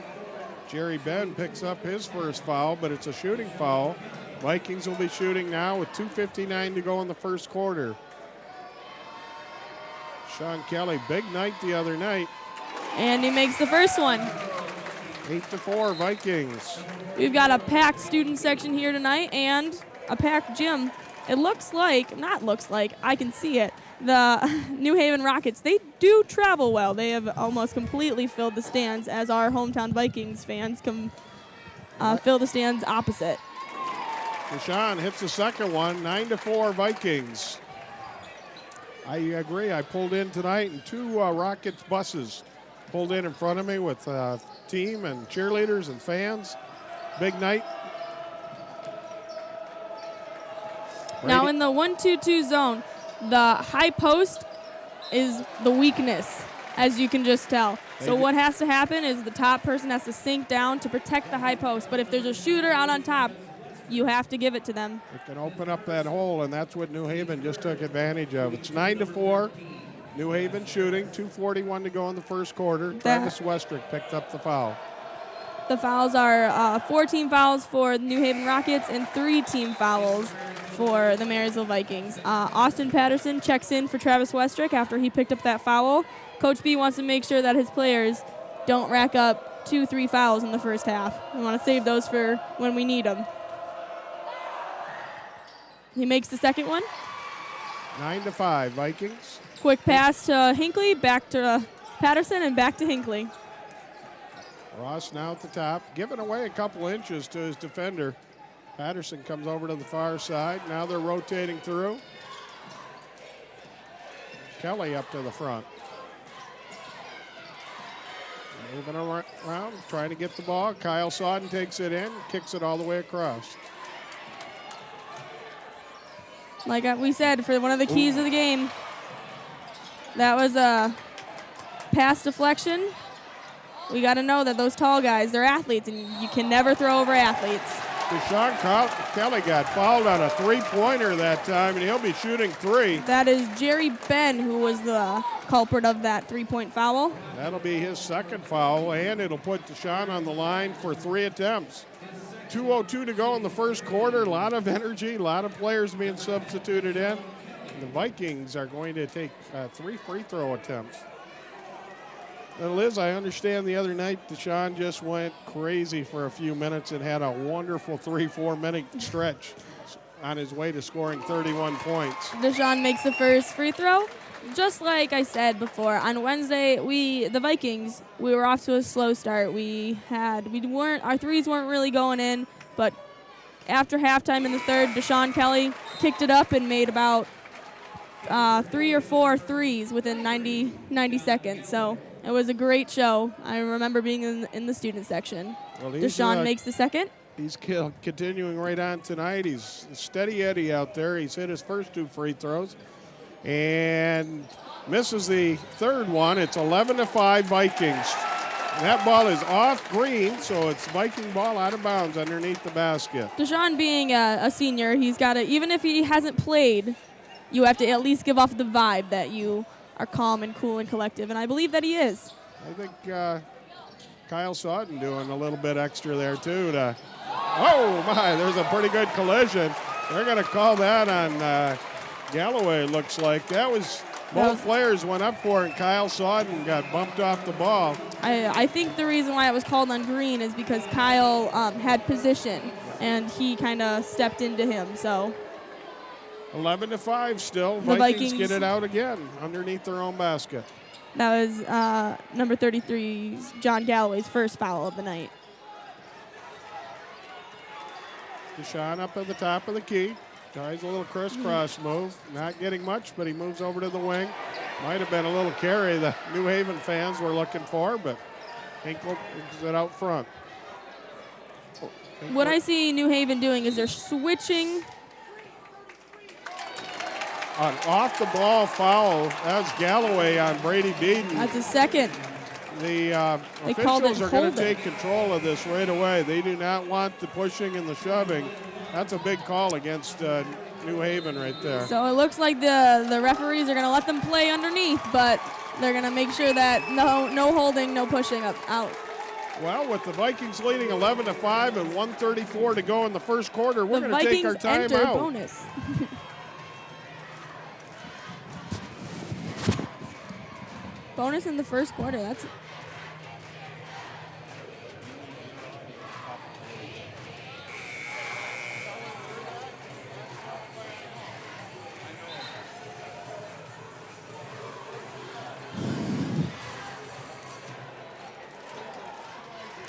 Jerry Ben picks up his first foul, but it's a shooting foul. Vikings will be shooting now with 2:59 to go in the first quarter. Sean Kelly, big night the other night. And he makes the first one. 8-4 Vikings. We've got a packed student section here tonight and a packed gym. It looks like, I can see it. The New Haven Rockets, they do travel well. They have almost completely filled the stands as our hometown Vikings fans fill the stands opposite. Deshaun hits the second one, 9-4 Vikings. I agree. I pulled in tonight, and two Rockets buses pulled in front of me with team and cheerleaders and fans. Big night. Now in the 1-2-2 zone, the high post is the weakness, as you can just tell. So what has to happen is the top person has to sink down to protect the high post. But if there's a shooter out on top, you have to give it to them. It can open up that hole, and that's what New Haven just took advantage of. It's 9-4. New Haven shooting, 2:41 to go in the first quarter. Travis Westrick picked up the foul. The fouls are 4 team fouls for the New Haven Rockets and 3 team fouls for the Marysville Vikings. Austin Patterson checks in for Travis Westrick after he picked up that foul. Coach B wants to make sure that his players don't rack up 2-3 fouls in the first half. We want to save those for when we need them. He makes the second one. 9-5 Vikings. Quick pass to Hinckley, back to Patterson, and back to Hinckley. Ross now at the top, giving away a couple inches to his defender. Patterson comes over to the far side. Now they're rotating through. Kelly up to the front. Moving around, trying to get the ball. Kyle Sodden takes it in, kicks it all the way across. Like we said, for one of the keys of the game, that was a pass deflection. We got to know that those tall guys, they're athletes, and you can never throw over athletes. Deshaun Kelly got fouled on a three-pointer that time, and he'll be shooting three. That is Jerry Ben, who was the culprit of that three-point foul. That'll be his second foul, and it'll put Deshaun on the line for 3 attempts. 2:02 to go in the first quarter. A lot of energy, a lot of players being substituted in. The Vikings are going to take 3 free throw attempts. Now, Liz, I understand the other night Deshaun just went crazy for a few minutes and had a wonderful 3-4 minute stretch on his way to scoring 31 points. Deshaun makes the first free throw. Just like I said before, on Wednesday, the Vikings, we were off to a slow start. Our threes weren't really going in, but after halftime in the third, Deshaun Kelly kicked it up and made about 3 or 4 threes within 90 seconds. So it was a great show. I remember being in the student section. Well, Deshaun makes the second. He's continuing right on tonight. He's steady Eddie out there. He's hit his first 2 free throws and misses the third one. It's 11-5 Vikings. And that ball is off Green, so it's Viking ball out of bounds underneath the basket. Deshaun being a senior, he's got to, even if he hasn't played, you have to at least give off the vibe that you are calm and cool and collective, and I believe that he is. I think Kyle Sodden doing a little bit extra there, too. Oh, my, there's a pretty good collision. They're going to call that on Galloway, it looks like. Both players went up for it, and Kyle Sodden got bumped off the ball. I think the reason why it was called on Green is because Kyle had position, and he kind of stepped into him, so. 11-5 still. The Vikings get it out again underneath their own basket. That was number 33's John Galloway's first foul of the night. Deshaun up at the top of the key. Tries a little crisscross move. Not getting much, but he moves over to the wing. Might have been a little carry the New Haven fans were looking for, but Hinkle is it out front. What I see New Haven doing is they're switching. An off-the-ball foul. That's Galloway on Brady Beaton. That's a second. The called it officials are going to holding. take control of this right away. They do not want the pushing and the shoving. That's a big call against New Haven right there. So it looks like the referees are going to let them play underneath, but they're going to make sure that no holding, no pushing out. Well, with the Vikings leading 11-5 and 1:34 to go in the first quarter, we're going to take our time enter out. Bonus. Bonus in the first quarter. That's.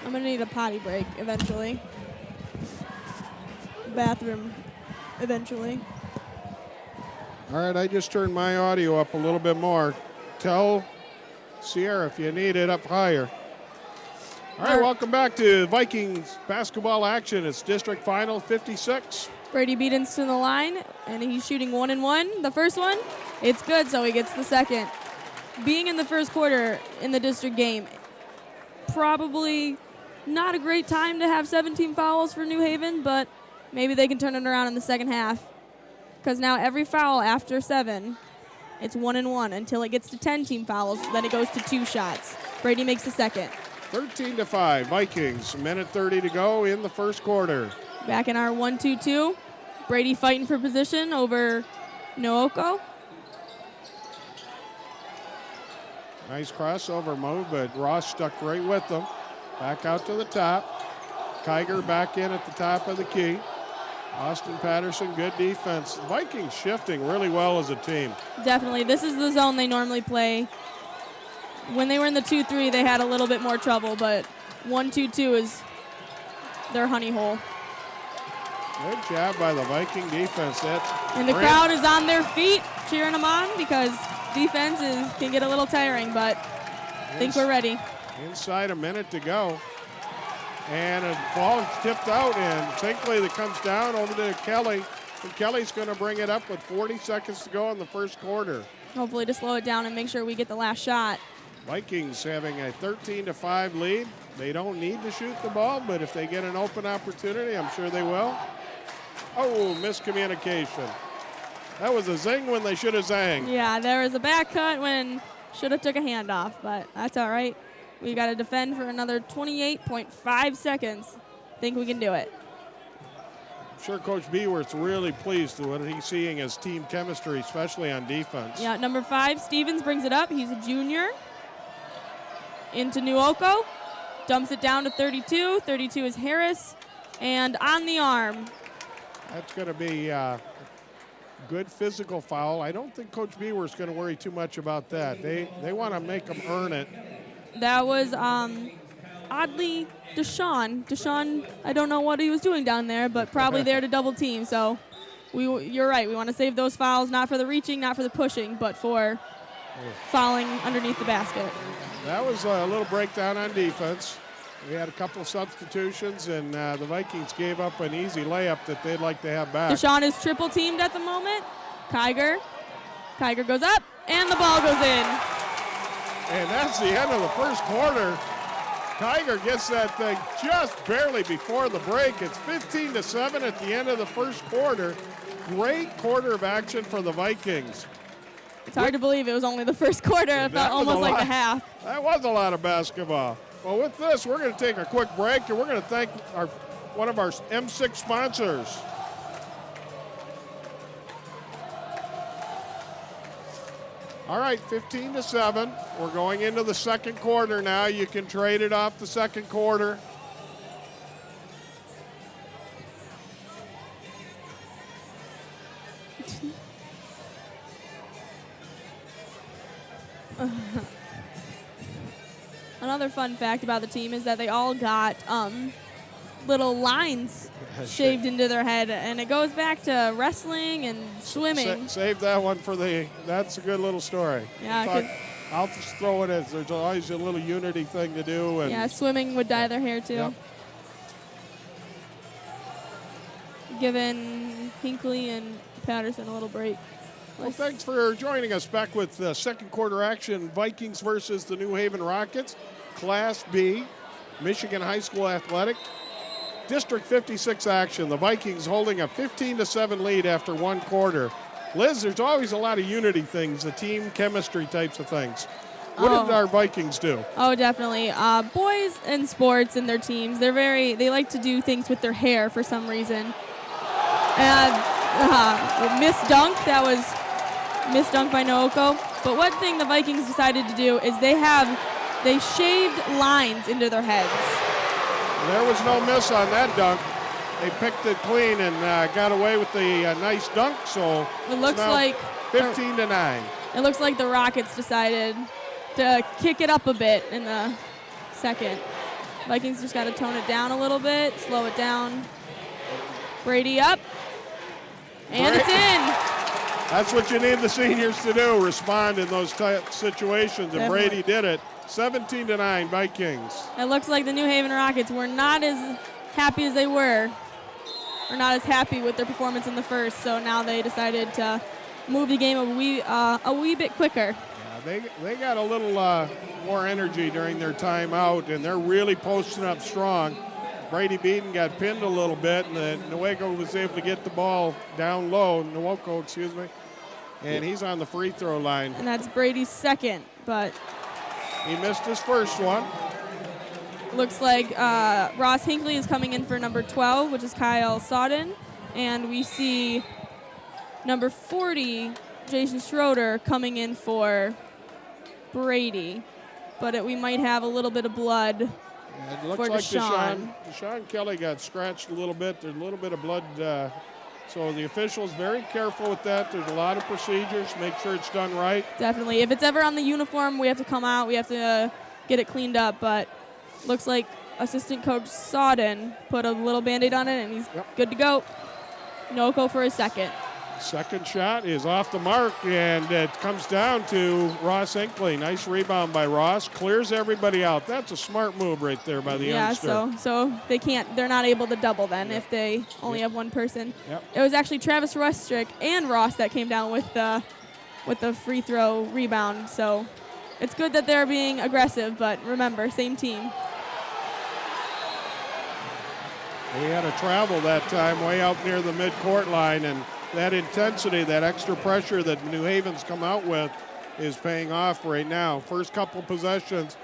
I'm going to need a potty break eventually. Bathroom eventually. All right, I just turned my audio up a little bit more. Tell Sierra if you need it up higher. All right, welcome back to Vikings basketball action. It's district final 56. Brady Beaton's to the line, and he's shooting 1-1. The first one, it's good, so he gets the second. Being in the first quarter in the district game, probably not a great time to have 17 fouls for New Haven, but maybe they can turn it around in the second half. Because now every foul after 7, it's 1-1 until it gets to 10 team fouls. Then it goes to 2 shots. Brady makes the second. 13-5 Vikings. Minute 30 to go in the first quarter. Back in our 1-2-2. Brady fighting for position over Nooko. Nice crossover move, but Ross stuck right with them. Back out to the top. Kiger back in at the top of the key. Austin Patterson, good defense. The Vikings shifting really well as a team. Definitely. This is the zone they normally play. When they were in the 2-3, they had a little bit more trouble, but 1-2-2 is their honey hole. Good job by the Viking defense. And the crowd is on their feet cheering them on because defense can get a little tiring, but I think we're ready. Inside a minute to go. And a ball is tipped out, and Hinckley that comes down over to Kelly. And Kelly's going to bring it up with 40 seconds to go in the first quarter. Hopefully to slow it down and make sure we get the last shot. Vikings having a 13-5 lead. They don't need to shoot the ball, but if they get an open opportunity, I'm sure they will. Oh, miscommunication. That was a zing when they should have zang. Yeah, there was a back cut when should have took a handoff, but that's all right. We got to defend for another 28.5 seconds. Think we can do it. I'm sure Coach Beworth's really pleased with what he's seeing as team chemistry, especially on defense. Yeah, number 5, Stevens brings it up. He's a junior. Into Nuoko. Dumps it down to 32. 32 is Harris. And on the arm. That's going to be a good physical foul. I don't think Coach Beworth's going to worry too much about that. They want to make them earn it. That was oddly Deshaun. Deshaun, I don't know what he was doing down there, but probably there to double team. So you're right. We want to save those fouls, not for the reaching, not for the pushing, but for fouling underneath the basket. That was a little breakdown on defense. We had a couple of substitutions, and the Vikings gave up an easy layup that they'd like to have back. Deshaun is triple teamed at the moment. Kiger goes up, and the ball goes in. And that's the end of the first quarter. Kiger gets that thing just barely before the break. It's 15-7 at the end of the first quarter. Great quarter of action for the Vikings. It's hard to believe it was only the first quarter. It felt almost like a half. That was a lot of basketball. Well, with this, we're going to take a quick break, and we're going to thank one of our M6 sponsors. All right, 15-7. We're going into the second quarter now. You can trade it off the second quarter. Another fun fact about the team is that they all got little lines shaved into their head, and it goes back to wrestling and swimming. Save that one for that's a good little story. Yeah, I'll just throw it as there's always a little unity thing to do. And yeah, swimming would dye their hair too. Yep. Giving Hinckley and Patterson a little break. Well, thanks for joining us back with second quarter action. Vikings versus the New Haven Rockets. Class B, Michigan High School Athletic. District 56 action. The Vikings holding a 15-7 lead after one quarter. Liz, there's always a lot of unity things, the team chemistry types of things. What did our Vikings do? Oh, definitely. Boys in sports and their teams, they like to do things with their hair for some reason. And that was missed dunk by Nuoko. But one thing the Vikings decided to do is they shaved lines into their heads. There was no miss on that dunk. They picked it clean and got away with the nice dunk. So it looks like 15-9. It looks like the Rockets decided to kick it up a bit in the second. Vikings just got to tone it down a little bit, slow it down. Brady up, and it's in. That's what you need the seniors to do, respond in those type situations, and Definitely. Brady did it. 17-9 Vikings. It looks like the New Haven Rockets were not as happy as they were, or not as happy with their performance in the first, so now they decided to move the game a wee bit quicker. Yeah, they got a little more energy during their timeout, and they're really posting up strong. Brady Beaton got pinned a little bit, and Nuoko was able to get the ball down low. Nuoko, excuse me. And he's on the free throw line. And that's Brady's second, but he missed his first one. Looks like Ross Hinckley is coming in for number 12, which is Kyle Sodden. And we see number 40, Jason Schroeder, coming in for Brady. But we might have a little bit of blood. It looks like Deshaun Kelly got scratched a little bit. There's a little bit of blood. So the officials very careful with that. There's a lot of procedures. Make sure it's done right. Definitely. If it's ever on the uniform, we have to come out. We have to get it cleaned up. But looks like assistant coach Sodden put a little Band-Aid on it, and he's good to go. Noko for his second. Second shot is off the mark, and it comes down to Ross Hinckley. Nice rebound by Ross. Clears everybody out. That's a smart move right there by the youngster. So they're not able to double then if they only have one person. Yep. It was actually Travis Rustrick and Ross that came down with the free throw rebound. So it's good that they're being aggressive, but remember, same team. We had to travel that time way out near the midcourt line, and that intensity, that extra pressure that New Haven's come out with is paying off right now. First couple possessions,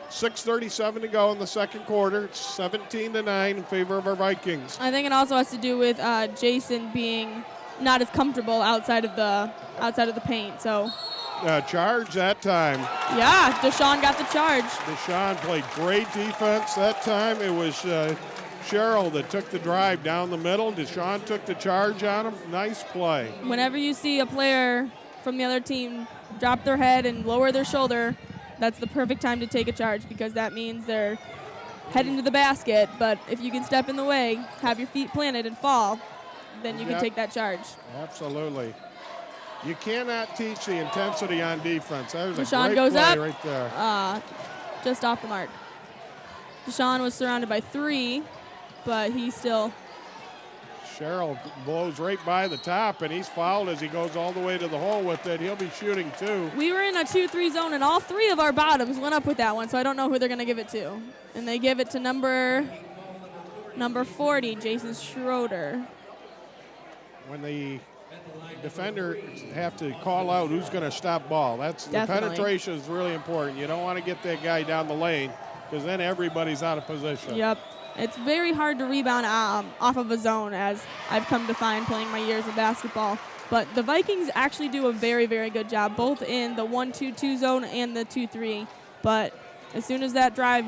6:37 to go in the second quarter. It's 17-9 in favor of our Vikings. I think it also has to do with Jason being not as comfortable outside of the paint. So Charge that time. yeah, Deshaun got the charge. Deshaun played great defense that time. It was Cheryl that took the drive down the middle. Deshaun took the charge on him. Nice play. Whenever you see a player from the other team drop their head and lower their shoulder, that's the perfect time to take a charge, because that means they're heading to the basket. But if you can step in the way, have your feet planted and fall, then you can take that charge. Absolutely. You cannot teach the intensity on defense. That was a Deshaun great goes play up. right there. Just off the mark. Deshaun was surrounded by three, but he still... Cheryl blows right by the top, and he's fouled as he goes all the way to the hole with it. He'll be shooting two. We were in a 2-3 zone, and all three of our bottoms went up with that one, so I don't know who they're going to give it to. And they give it to number 40, Jason Schroeder. When the defender have to call out who's going to stop ball. That's the Definitely. penetration is really important. You don't want to get that guy down the lane, because then everybody's out of position. Yep. It's very hard to rebound off of a zone, as I've come to find playing my years of basketball. But the Vikings actually do a very, very good job, both in the 1-2-2 zone and the 2-3. But as soon as that drive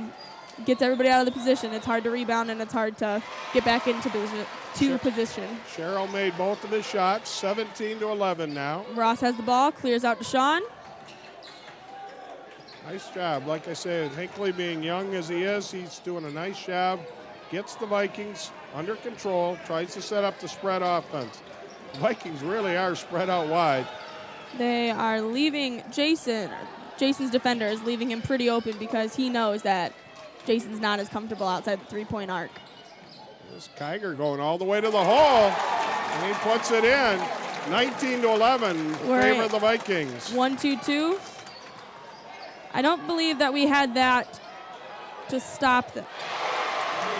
gets everybody out of the position, it's hard to rebound and it's hard to get back into position. Cheryl made both of his shots, 17-11 now. Ross has the ball, clears out to Sean. Nice job. Like I said, Hinckley being young as he is, he's doing a nice job. Gets the Vikings under control, tries to set up the spread offense. The Vikings really are spread out wide. They are leaving Jason's defender is leaving him pretty open, because he knows that Jason's not as comfortable outside the three-point arc. There's Kiger going all the way to the hole, and he puts it in. 19-11 in favor of the Vikings. 1-2-2. I don't believe that we had that to stop them.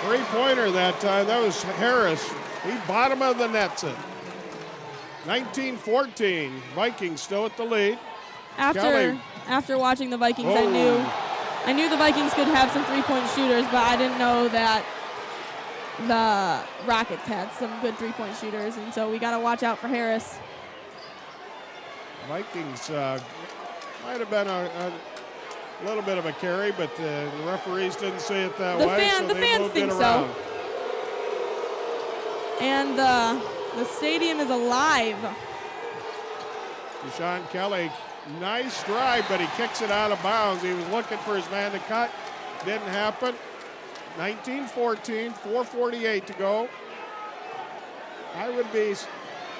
Three-pointer that time. That was Harris. He bottom of the nets it. 19-14. Vikings still at the lead. After watching the Vikings, I knew the Vikings could have some three-point shooters, but I didn't know that the Rockets had some good three-point shooters, and so we got to watch out for Harris. Vikings might have been a little bit of a carry, but the referees didn't see it that way, so the they fans moved think it around. So. And the stadium is alive. Deshaun Kelly, nice drive, but he kicks it out of bounds. He was looking for his man to cut. Didn't happen. 19-14, 4:48 to go. I would be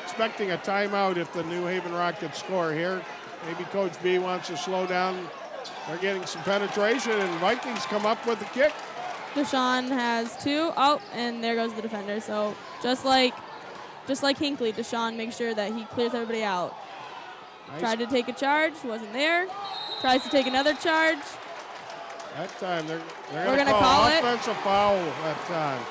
expecting a timeout if the New Haven Rockets score here. Maybe Coach B wants to slow down. They're getting some penetration, and Vikings come up with a kick. Deshaun has two. Oh, and there goes the defender. So just like Hinckley, Deshaun makes sure that he clears everybody out. Nice. Tried to take a charge, wasn't there. Tries to take another charge. That time they're We're going to call call it. offensive foul that time.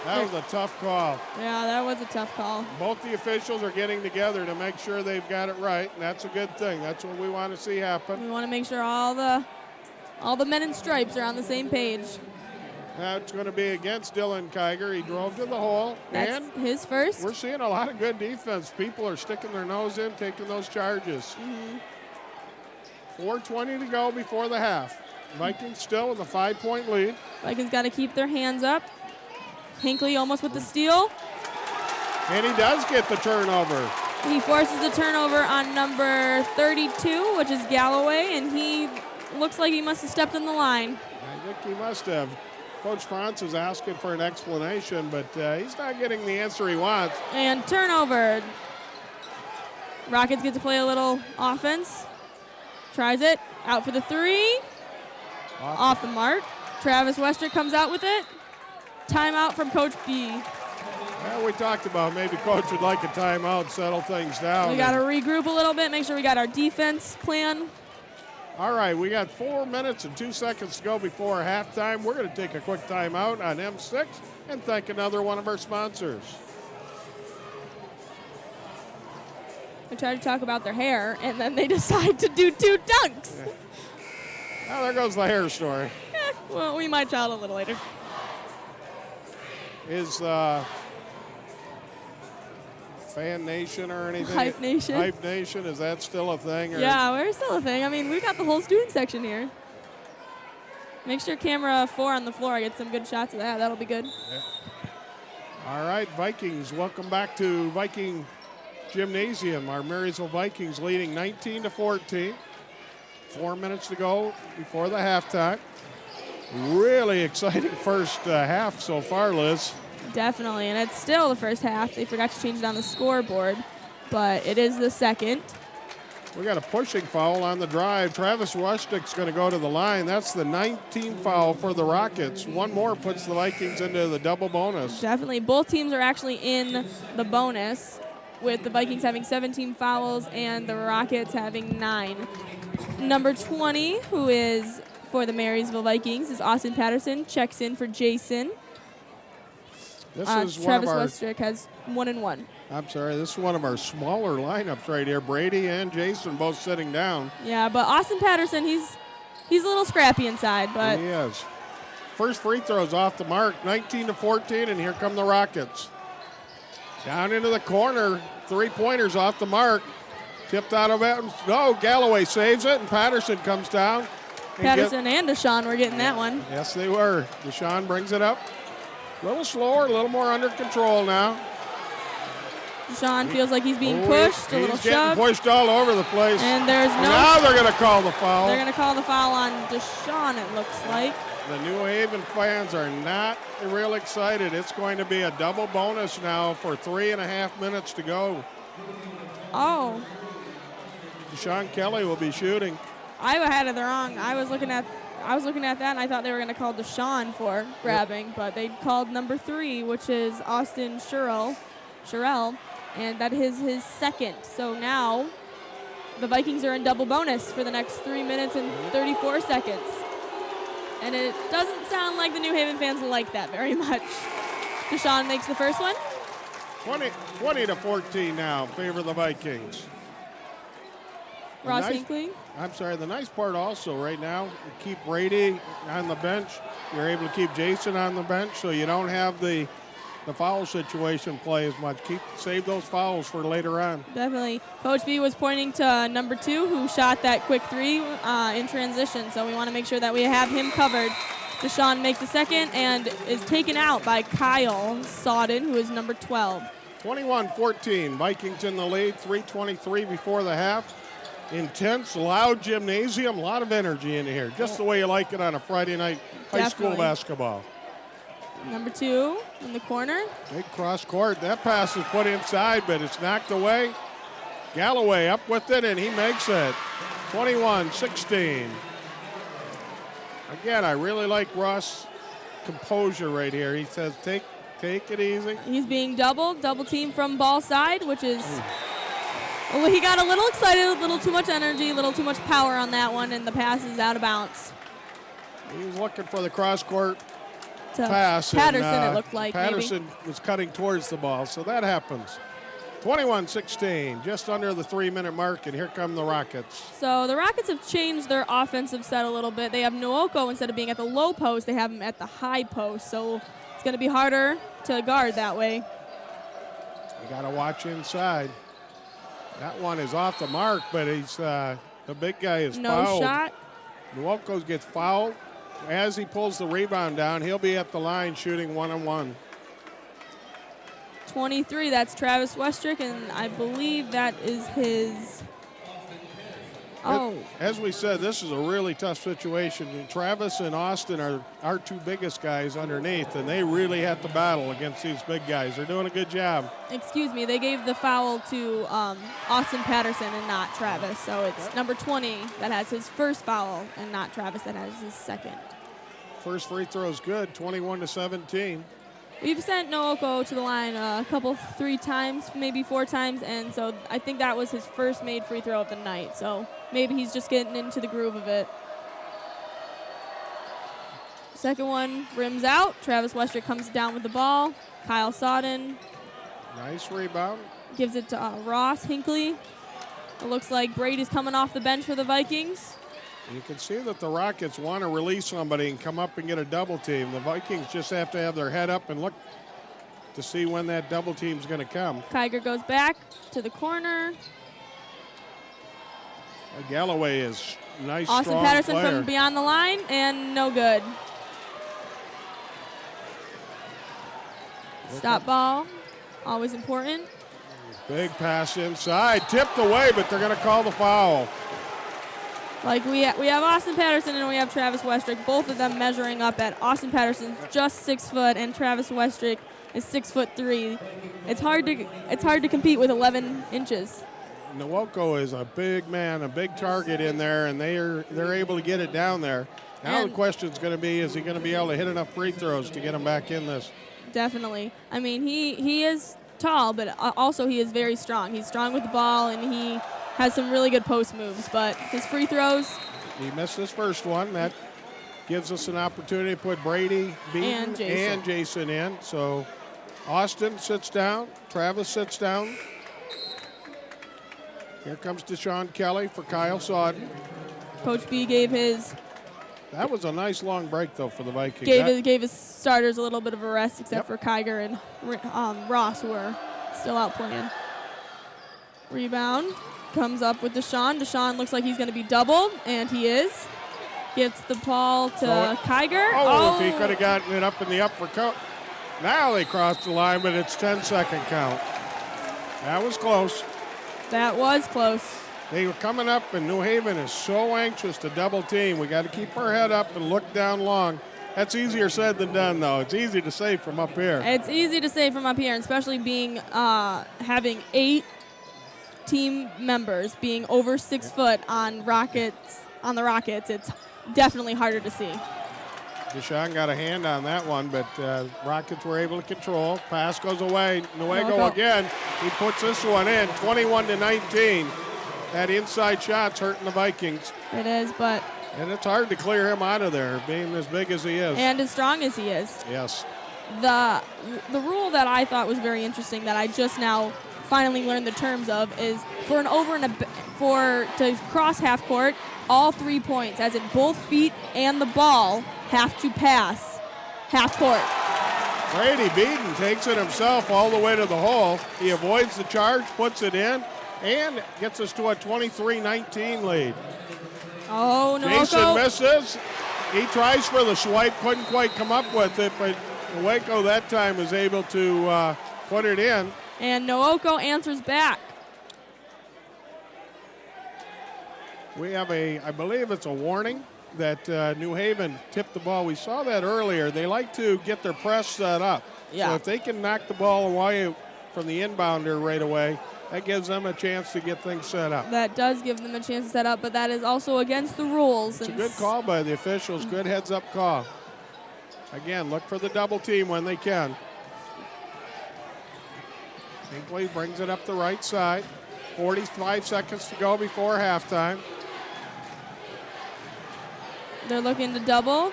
That was a tough call. Yeah, that was a tough call. Both the officials are getting together to make sure they've got it right, and that's a good thing. That's what we want to see happen. We want to make sure all the men in stripes are on the same page. That's going to be against Dylan Kiger. He drove to the hole, That's and his first. we're seeing a lot of good defense. People are sticking their nose in, taking those charges. 4:20 to go before the half. Vikings still with a 5-point lead. Vikings got to keep their hands up. Hinckley almost with the steal. And he does get the turnover. He forces the turnover on number 32, which is Galloway, and he looks like he must have stepped in the line. I think he must have. Coach Franz is asking for an explanation, but he's not getting the answer he wants. And turnover. Rockets get to play a little offense. Tries it. Out for the three. Off the mark. Travis Westrick comes out with it. Timeout from Coach B. Well, we talked about maybe Coach would like a timeout, settle things down. We got to regroup a little bit, make sure we got our defense plan. All right, we got 4 minutes and 2 seconds to go before halftime. We're going to take a quick timeout on M6 and thank another one of our sponsors. We try to talk about their hair, and then they decide to do 2 dunks. Yeah. Well, there goes the hair story. Well, we might tell it a little later. Is Fan Nation or anything? Hype Nation. Hype Nation, is that still a thing? Or? Yeah, we're still a thing. I mean, we've got the whole student section here. Make sure camera 4 on the floor gets some good shots of that. That'll be good. Yeah. All right, Vikings, welcome back to Viking Gymnasium. Our Marysville Vikings leading 19-14. 4 minutes to go before the halftime. Really exciting first half so far, Liz. Definitely, and it's still the first half. They forgot to change it on the scoreboard, but it is the second. We got a pushing foul on the drive. Travis Westrick's going to go to the line. That's the 19th foul for the Rockets. One more puts the Vikings into the double bonus. Definitely. Both teams are actually in the bonus, with the Vikings having 17 fouls and the Rockets having 9. Number 20, who is for the Marysville Vikings, is Austin Patterson. Checks in for Jason. This is Travis one of our, Westrick has 1 and 1. I'm sorry, this is one of our smaller lineups right here. Brady and Jason both sitting down. Yeah, but Austin Patterson, he's a little scrappy inside, but He is. First free throws off the mark, 19-14, and here come the Rockets. Down into the corner, 3-pointers off the mark. Tipped out of bounds. No, Galloway saves it, and Patterson comes down. Patterson and Deshaun were getting that one. Yes, they were. Deshaun brings it up. A little slower, a little more under control now. Deshaun feels like he's being pushed, a little He's getting shove. pushed all over the place. And there's no. Now they're going to call the foul. They're going to call the foul on Deshaun, it looks like. The New Haven fans are not real excited. It's going to be a double bonus now for 3.5 minutes to go. Oh, Deshaun Kelly will be shooting. I had it wrong. I was looking at that, and I thought they were going to call Deshaun for grabbing, but they called number 3, which is Austin Sherrill, and that is his second. So now the Vikings are in double bonus for the next 3 minutes and 34 seconds. And it doesn't sound like the New Haven fans like that very much. Deshaun makes the first one. 20-14 now, favor the Vikings. Ross Hinckley. I'm sorry, the nice part also right now, you keep Brady on the bench. You're able to keep Jason on the bench, so you don't have the foul situation play as much. Save those fouls for later on. Definitely. Coach B was pointing to number 2, who shot that quick 3 in transition, so we want to make sure that we have him covered. Deshaun makes the second and is taken out by Kyle Sawden, who is number 12. 21-14, Vikings in the lead, 3:23 before the half. Intense, loud gymnasium, a lot of energy in here, just the way you like it on a Friday night high school basketball. Number 2 in the corner. Big cross court. That pass is put inside, but it's knocked away. Galloway up with it, and he makes it. 21-16. Again, I really like Ross' composure right here. He says, take it easy. He's being double team from ball side, which is... Well, he got a little excited, a little too much energy, a little too much power on that one, and the pass is out of bounds. He was looking for the cross-court pass. Patterson, and, it looked like, Patterson maybe. was cutting towards the ball, so that happens. 21-16, just under the 3-minute mark, and here come the Rockets. So the Rockets have changed their offensive set a little bit. They have Nuoko, instead of being at the low post, they have him at the high post, so it's going to be harder to guard that way. You got to watch inside. That one is off the mark, but he's the big guy is fouled. No shot. Nuoko gets fouled. As he pulls the rebound down, he'll be at the line shooting 1-on-1. 23, that's Travis Westrick, and I believe that is his Oh, As we said, this is a really tough situation. Travis and Austin are our two biggest guys underneath, and they really have to battle against these big guys. They're doing a good job. excuse me. They gave the foul to Austin Patterson and not Travis. So it's number 20 that has his first foul and not Travis that has his second. First free throw is good, 21-17. We've sent Nooko to the line three times, maybe 4 times, and so I think that was his first made free throw of the night. So maybe he's just getting into the groove of it. Second one rims out. Travis Westrick comes down with the ball. Kyle Sodden Nice rebound. gives it to Ross Hinckley. It looks like Brady's coming off the bench for the Vikings. You can see that the Rockets want to release somebody and come up and get a double team. The Vikings just have to have their head up and look to see when that double team's going to come. Kiger goes back to the corner. Galloway is nice, Austin strong Patterson player. from beyond the line, and no good. Stop ball, always important. Big pass inside, tipped away, but they're going to call the foul. Like we have Austin Patterson and we have Travis Westrick, both of them measuring up at Austin Patterson's just 6 foot and Travis Westrick is 6'3". It's hard to compete with 11 inches. Nwoko is a big man, a big target in there, and they're able to get it down there. Now the question's going to be, is he going to be able to hit enough free throws to get him back in this? Definitely. I mean, he is tall, but also he is very strong. He's strong with the ball, and he has some really good post moves, but his free throws. He missed his first one. That gives us an opportunity to put Brady, Beaton, and Jason in. So Austin sits down. Travis sits down. Here comes Deshaun Kelly for Kyle Sodden. Coach B gave his That was a nice long break, though, for the Vikings. gave his starters a little bit of a rest, except for Kiger and Ross, who are still out playing. Rebound comes up with Deshaun. Deshaun looks like he's going to be doubled, and he is. Gets the ball to Kiger. If he could have gotten it up in the uppercut. Now they crossed the line, but it's 10-second count. That was close. That was close. They were coming up, and New Haven is so anxious to double team. We got to keep our head up and look down long. That's easier said than done, though. It's easy to say from up here. It's easy to say from up here, and especially being having 8 team members being over 6 foot on the Rockets. It's definitely harder to see. Deshaun got a hand on that one, but Rockets were able to control. Pass goes away. Nwego again. He puts this one in, 21-19. That inside shot's hurting the Vikings. It is, but... And it's hard to clear him out of there, being as big as he is. And as strong as he is. Yes. The rule that I thought was very interesting that I just now finally learned the terms of is to cross half court, all 3 points, as in both feet and the ball, have to pass half court. Brady Beaton takes it himself all the way to the hole. He avoids the charge, puts it in, and gets us to a 23-19 lead. Oh, no. Jason misses. He tries for the swipe, couldn't quite come up with it, but Waco that time was able to put it in. And Nooko answers back. We have I believe it's a warning that New Haven tipped the ball. We saw that earlier. They like to get their press set up. Yeah. So if they can knock the ball away from the inbounder right away, that gives them a chance to get things set up. That does give them a chance to set up, but that is also against the rules. It's a good call by the officials. Good heads-up call. Again, look for the double team when they can. Hinckley brings it up the right side. 45 seconds to go before halftime. They're looking to double.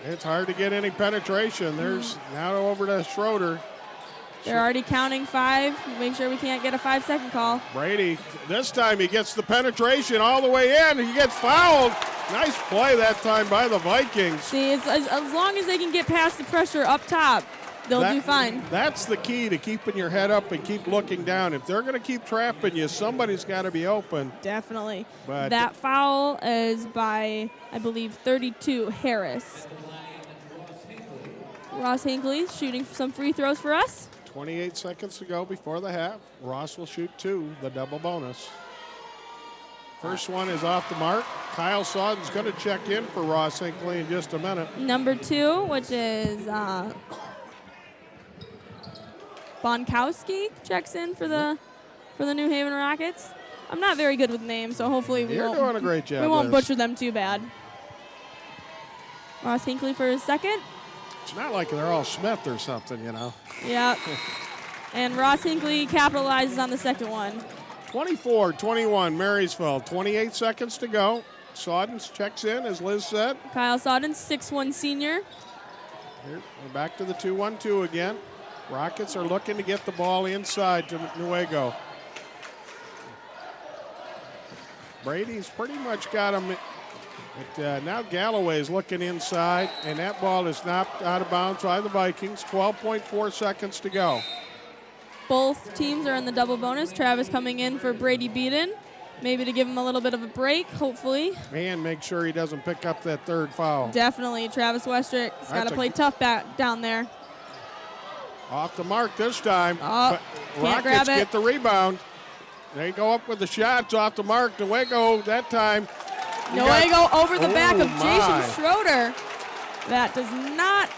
It's hard to get any penetration. There's now over to Schroeder. They're already counting 5. Make sure we can't get a 5-second call. Brady, this time he gets the penetration all the way in. He gets fouled. Nice play that time by the Vikings. See, as long as they can get past the pressure up top, they'll do fine. That's the key to keeping your head up and keep looking down. If they're going to keep trapping you, somebody's got to be open. Definitely. But that foul is by, I believe, 32, Harris. Ross Hinckley shooting some free throws for us. 28 seconds to go before the half. Ross will shoot 2, the double bonus. First one is off the mark. Kyle Sodden's going to check in for Ross Hinckley in just a minute. Number 2, which is Bonkowski, checks in for the New Haven Rockets. I'm not very good with names, so hopefully You're doing a great job. we won't Liz. butcher them too bad. Ross Hinckley for his second. It's not like they're all Smith or something, you know. Yeah. And Ross Hinckley capitalizes on the second one. 24-21, Marysville. 28 seconds to go. Sodden checks in, as Liz said. Kyle Sodden, 6'1" senior. Here, we're back to the 2-1-2 again. Rockets are looking to get the ball inside to Nuevo. Brady's pretty much got him. But now Galloway is looking inside, and that ball is knocked out of bounds by the Vikings. 12.4 seconds to go. Both teams are in the double bonus. Travis coming in for Brady Beaton, maybe to give him a little bit of a break, hopefully. And make sure he doesn't pick up that third foul. Definitely. Travis Westrick's got to play tough back down there. Off the mark this time. Oh, but can't grab Rockets it. get the rebound. They go up with the shots off the mark. Nuevo that time. Nuevo over the back of my. Jason Schroeder. That does not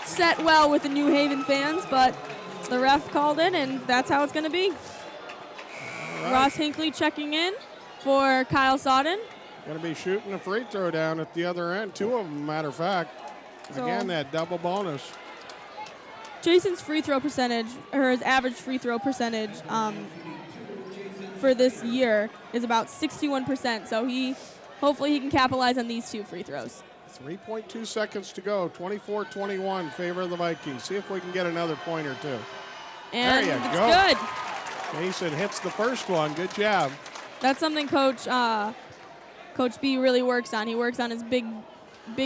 set well with the New Haven fans, but the ref called it, and that's how it's going to be. Right. Ross Hinckley checking in for Kyle Sodden. Going to be shooting a free throw down at the other end. 2 of them, matter of fact. So, Again, that double bonus. Jason's free throw percentage, or his average free throw percentage for this year is about 61%. So hopefully he can capitalize on these 2 free throws. 3.2 seconds to go. 24-21, favor of the Vikings. See if we can get another point or two. And there you it's go. good. Mason hits the first one. Good job. That's something Coach B really works on. He works on his big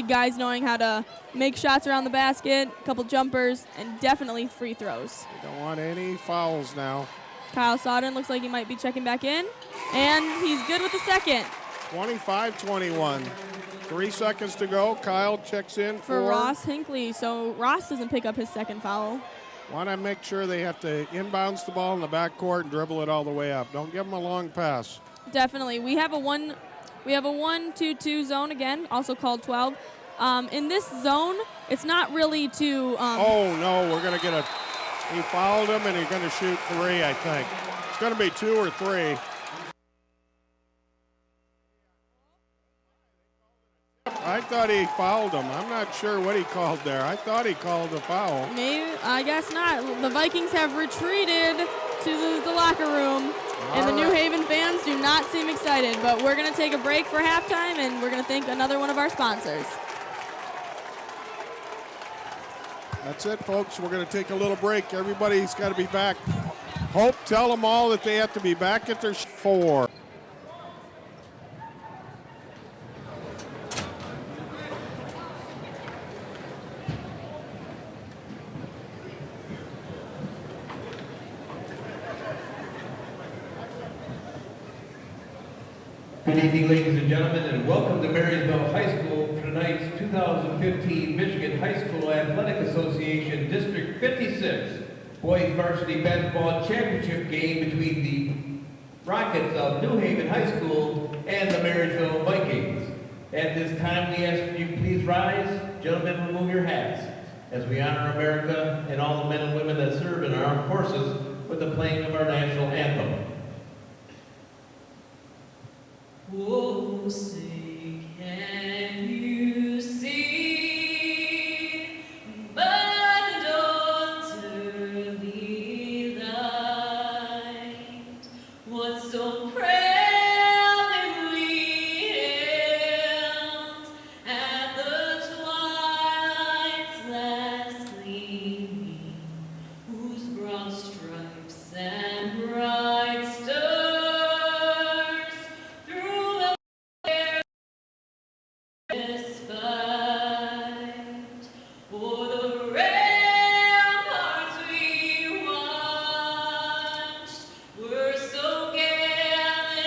guys knowing how to make shots around the basket, a couple jumpers, and definitely free throws. We don't want any fouls now. Kyle Sodden looks like he might be checking back in, and he's good with the second. 25-21. 3 seconds to go. Kyle checks in For Ross Hinckley, so Ross doesn't pick up his second foul. Want to make sure they have to inbounds the ball in the backcourt and dribble it all the way up. Don't give them a long pass. Definitely. We have a 1-2-2 zone again, also called 12. In this zone, it's not really to. Oh no, we're gonna get a. He fouled him and he's gonna shoot 3. I think it's gonna be 2 or 3. I thought he fouled him. I'm not sure what he called there. I thought he called a foul. Maybe, I guess not. The Vikings have retreated to the locker room, and the New Haven fans do not seem excited. But we're going to take a break for halftime, and we're going to thank another one of our sponsors. That's it, folks. We're going to take a little break. Everybody's got to be back. Hope, tell them all that they have to be back at their 4. Good evening, ladies and gentlemen, and welcome to Marysville High School for tonight's 2015 Michigan High School Athletic Association District 56 Boys Varsity Basketball Championship game between the Rockets of New Haven High School and the Marysville Vikings. At this time, we ask that you please rise. Gentlemen, remove your hats as we honor America and all the men and women that serve in our armed forces with the playing of our national anthem. Oh, say, can you see by the dawn's early light what so proudly hailed at the twilight's last gleaming, whose broad stripes and bright stars for the ramparts we watched were so gallant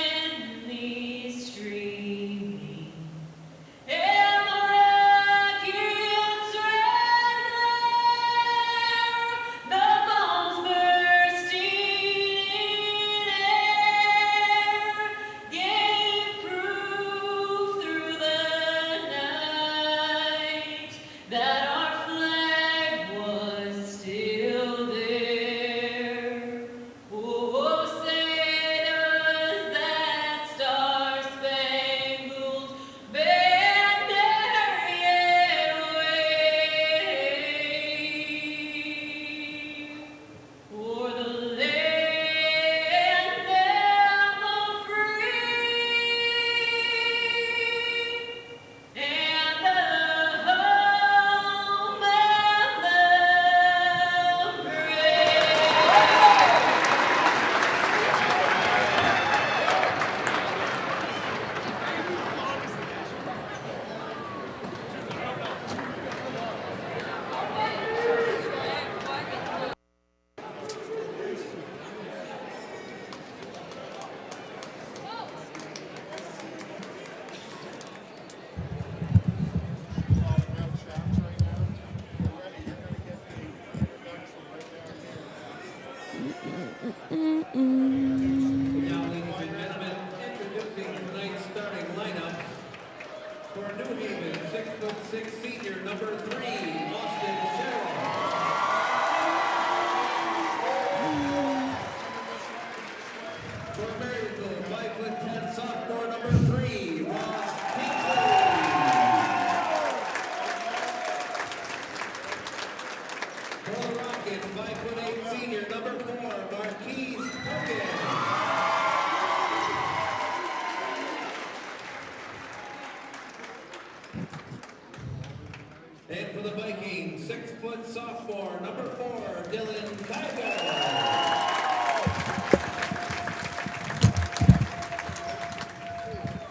for the Vikings, 6-foot sophomore, number 4, Dylan Kiger.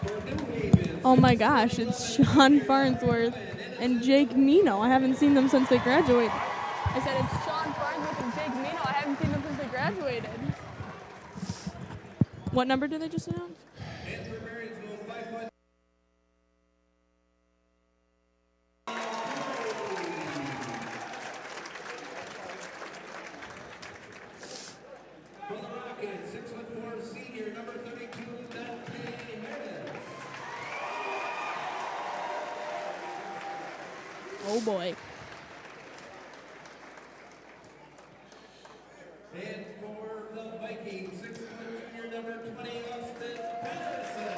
For New Haven, Oh my gosh, it's Sean Farnsworth and Jake Mino. I haven't seen them since they graduated. I said it's Sean Farnsworth and Jake Mino. I haven't seen them since they graduated. What number did they just announce? and for Marysville, 5-foot. For the Rockets, 6'4" senior, number 32, Dante Harris. Oh boy. And for the Vikings, 6-foot junior, number 20, Austin Patterson.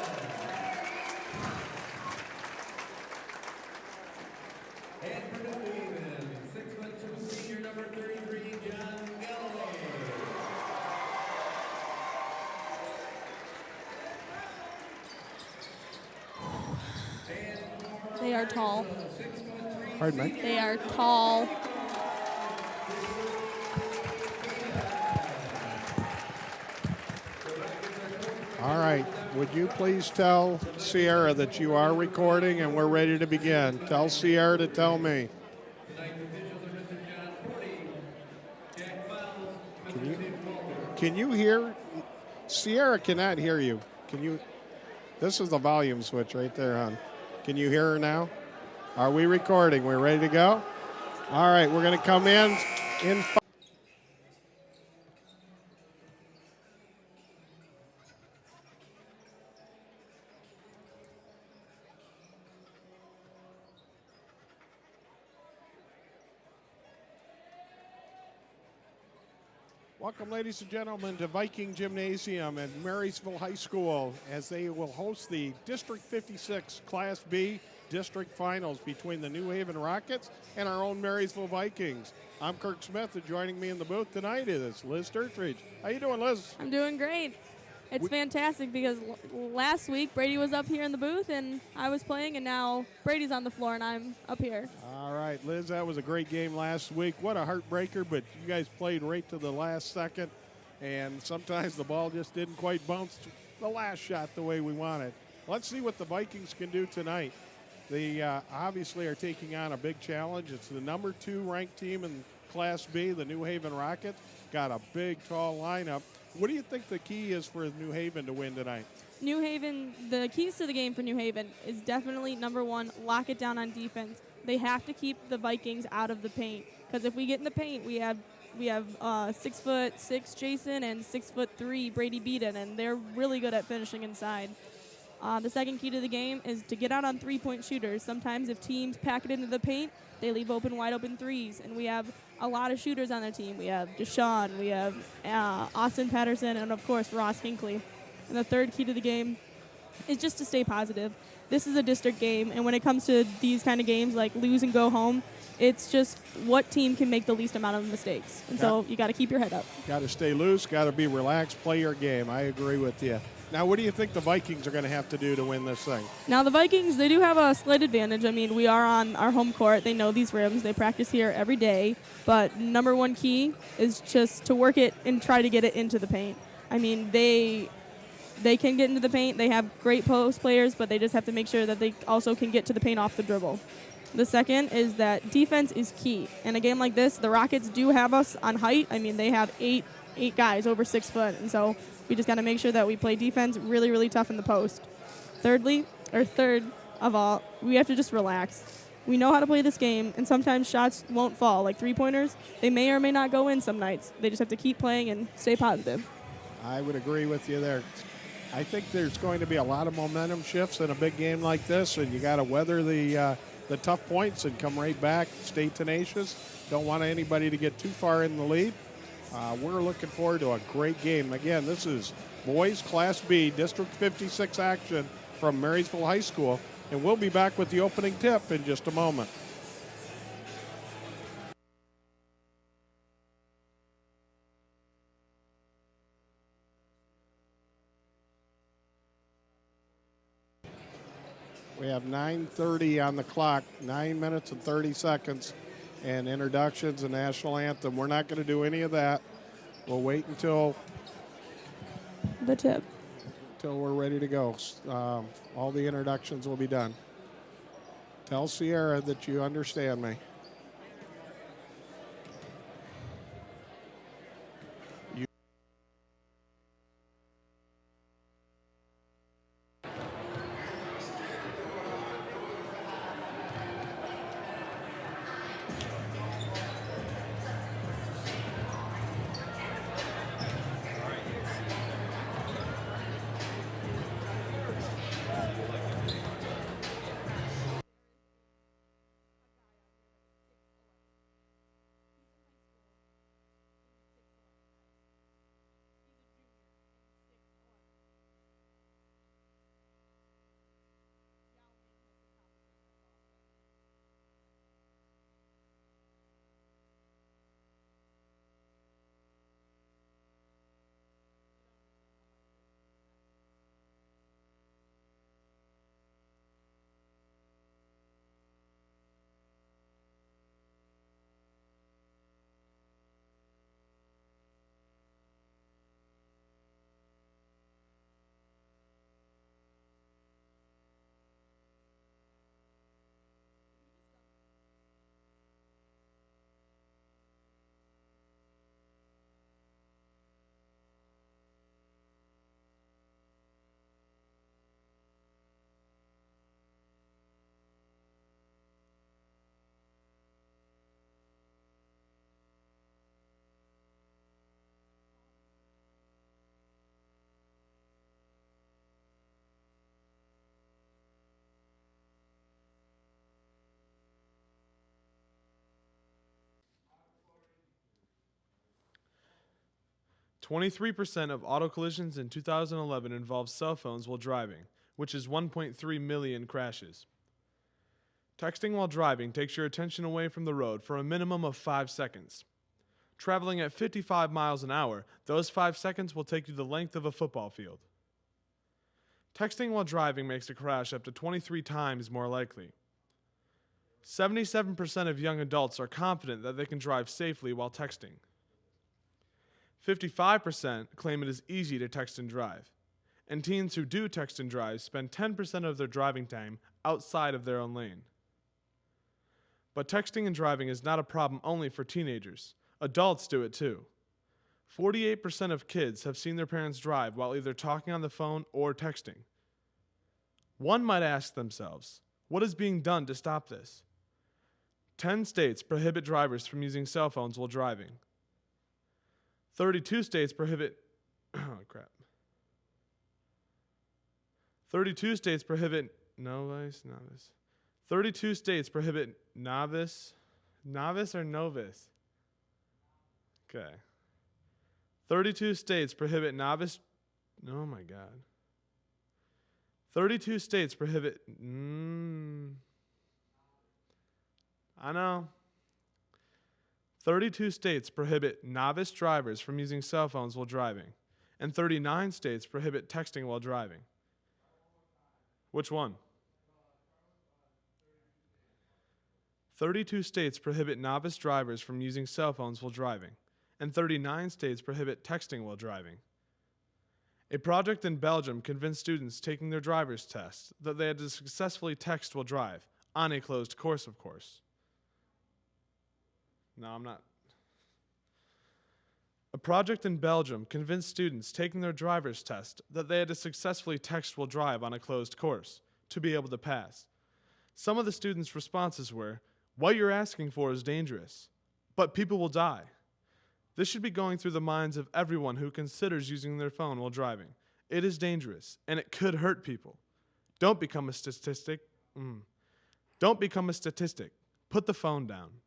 And for New Haven, 6'2" senior, number 33, John Galloway. They are tall. Pardon me. They are tall. All right. Would you please tell Sierra that you are recording and we're ready to begin? Tell Sierra to tell me. Can you hear? Sierra cannot hear you. Can you? This is the volume switch right there, hon. Can you hear her now? Are we recording? We're ready to go? All right. We're going to come in. Welcome, ladies and gentlemen, to Viking Gymnasium at Marysville High School as they will host the District 56 Class B District Finals between the New Haven Rockets and our own Marysville Vikings. I'm Kirk Smith, and joining me in the booth tonight is Liz Sturtridge. How you doing, Liz? I'm doing great. It's fantastic because last week Brady was up here in the booth and I was playing, and now Brady's on the floor and I'm up here. All right, Liz, that was a great game last week. What a heartbreaker, but you guys played right to the last second, and sometimes the ball just didn't quite bounce the last shot the way we wanted. Let's see what the Vikings can do tonight. They obviously are taking on a big challenge. It's the number 2 ranked team in Class B, the New Haven Rockets. Got a big, tall lineup. What do you think the key is for New Haven to win tonight? New Haven, the keys to the game for New Haven is definitely, number 1, lock it down on defense. They have to keep the Vikings out of the paint, because if we get in the paint, we have 6'6" Jason and 6'3" Brady Beaton, and they're really good at finishing inside. The second key to the game is to get out on three-point shooters. Sometimes if teams pack it into the paint, they leave wide open threes, and we have a lot of shooters on their team. We have Deshaun, we have Austin Patterson, and of course Ross Hinckley. And the third key to the game is just to stay positive. This is a district game, and when it comes to these kind of games like lose and go home, it's just what team can make the least amount of mistakes. And so you got to keep your head up. Got to stay loose, got to be relaxed, play your game. I agree with you. Now, what do you think the Vikings are going to have to do to win this thing? Now, the Vikings, they do have a slight advantage. I mean, we are on our home court. They know these rims. They practice here every day. But number 1 key is just to work it and try to get it into the paint. I mean, they can get into the paint. They have great post players, but they just have to make sure that they also can get to the paint off the dribble. The second is that defense is key. In a game like this, the Rockets do have us on height. I mean, they have eight guys over 6 foot, and so we just got to make sure that we play defense really, really tough in the post. Third of all, we have to just relax. We know how to play this game, and sometimes shots won't fall, like three-pointers. They may or may not go in some nights. They just have to keep playing and stay positive. I would agree with you there. I think there's going to be a lot of momentum shifts in a big game like this, and you got to weather the tough points and come right back, stay tenacious. Don't want anybody to get too far in the lead. We're looking forward to a great game. Again, this is boys Class B District 56 action from Marysville High School, and we'll be back with the opening tip in just a moment. We have 9:30 on the clock, 9 minutes and 30 seconds, and introductions and national anthem. We're not going to do any of that. We'll wait until The tip. we're ready to go. All the introductions will be done. Tell Sierra that you understand me. 23% of auto collisions in 2011 involved cell phones while driving, which is 1.3 million crashes. Texting while driving takes your attention away from the road for a minimum of 5 seconds. Traveling at 55 miles an hour, those 5 seconds will take you the length of a football field. Texting while driving makes a crash up to 23 times more likely. 77% of young adults are confident that they can drive safely while texting. 55% claim it is easy to text and drive. And teens who do text and drive spend 10% of their driving time outside of their own lane. But texting and driving is not a problem only for teenagers. Adults do it too. 48% of kids have seen their parents drive while either talking on the phone or texting. One might ask themselves, what is being done to stop this? 10 states prohibit drivers from using cell phones while driving. 32 states prohibit 32 states prohibit novice. 32 states prohibit novice or novice. Okay. 32 states prohibit novice. Oh my God. 32 states prohibit. I know. 32 states prohibit novice drivers from using cell phones while driving, and 39 states prohibit texting while driving. Which one? 32 states prohibit novice drivers from using cell phones while driving, and 39 states prohibit texting while driving. A project in Belgium convinced students taking their driver's test that they had to successfully text while drive, on a closed course, of course. No, I'm not. A project in Belgium convinced students taking their driver's test that they had to successfully text while drive on a closed course to be able to pass. Some of the students' responses were, "What you're asking for is dangerous, but people will die." This should be going through the minds of everyone who considers using their phone while driving. It is dangerous, and it could hurt people. Don't become a statistic. Don't become a statistic. Put the phone down.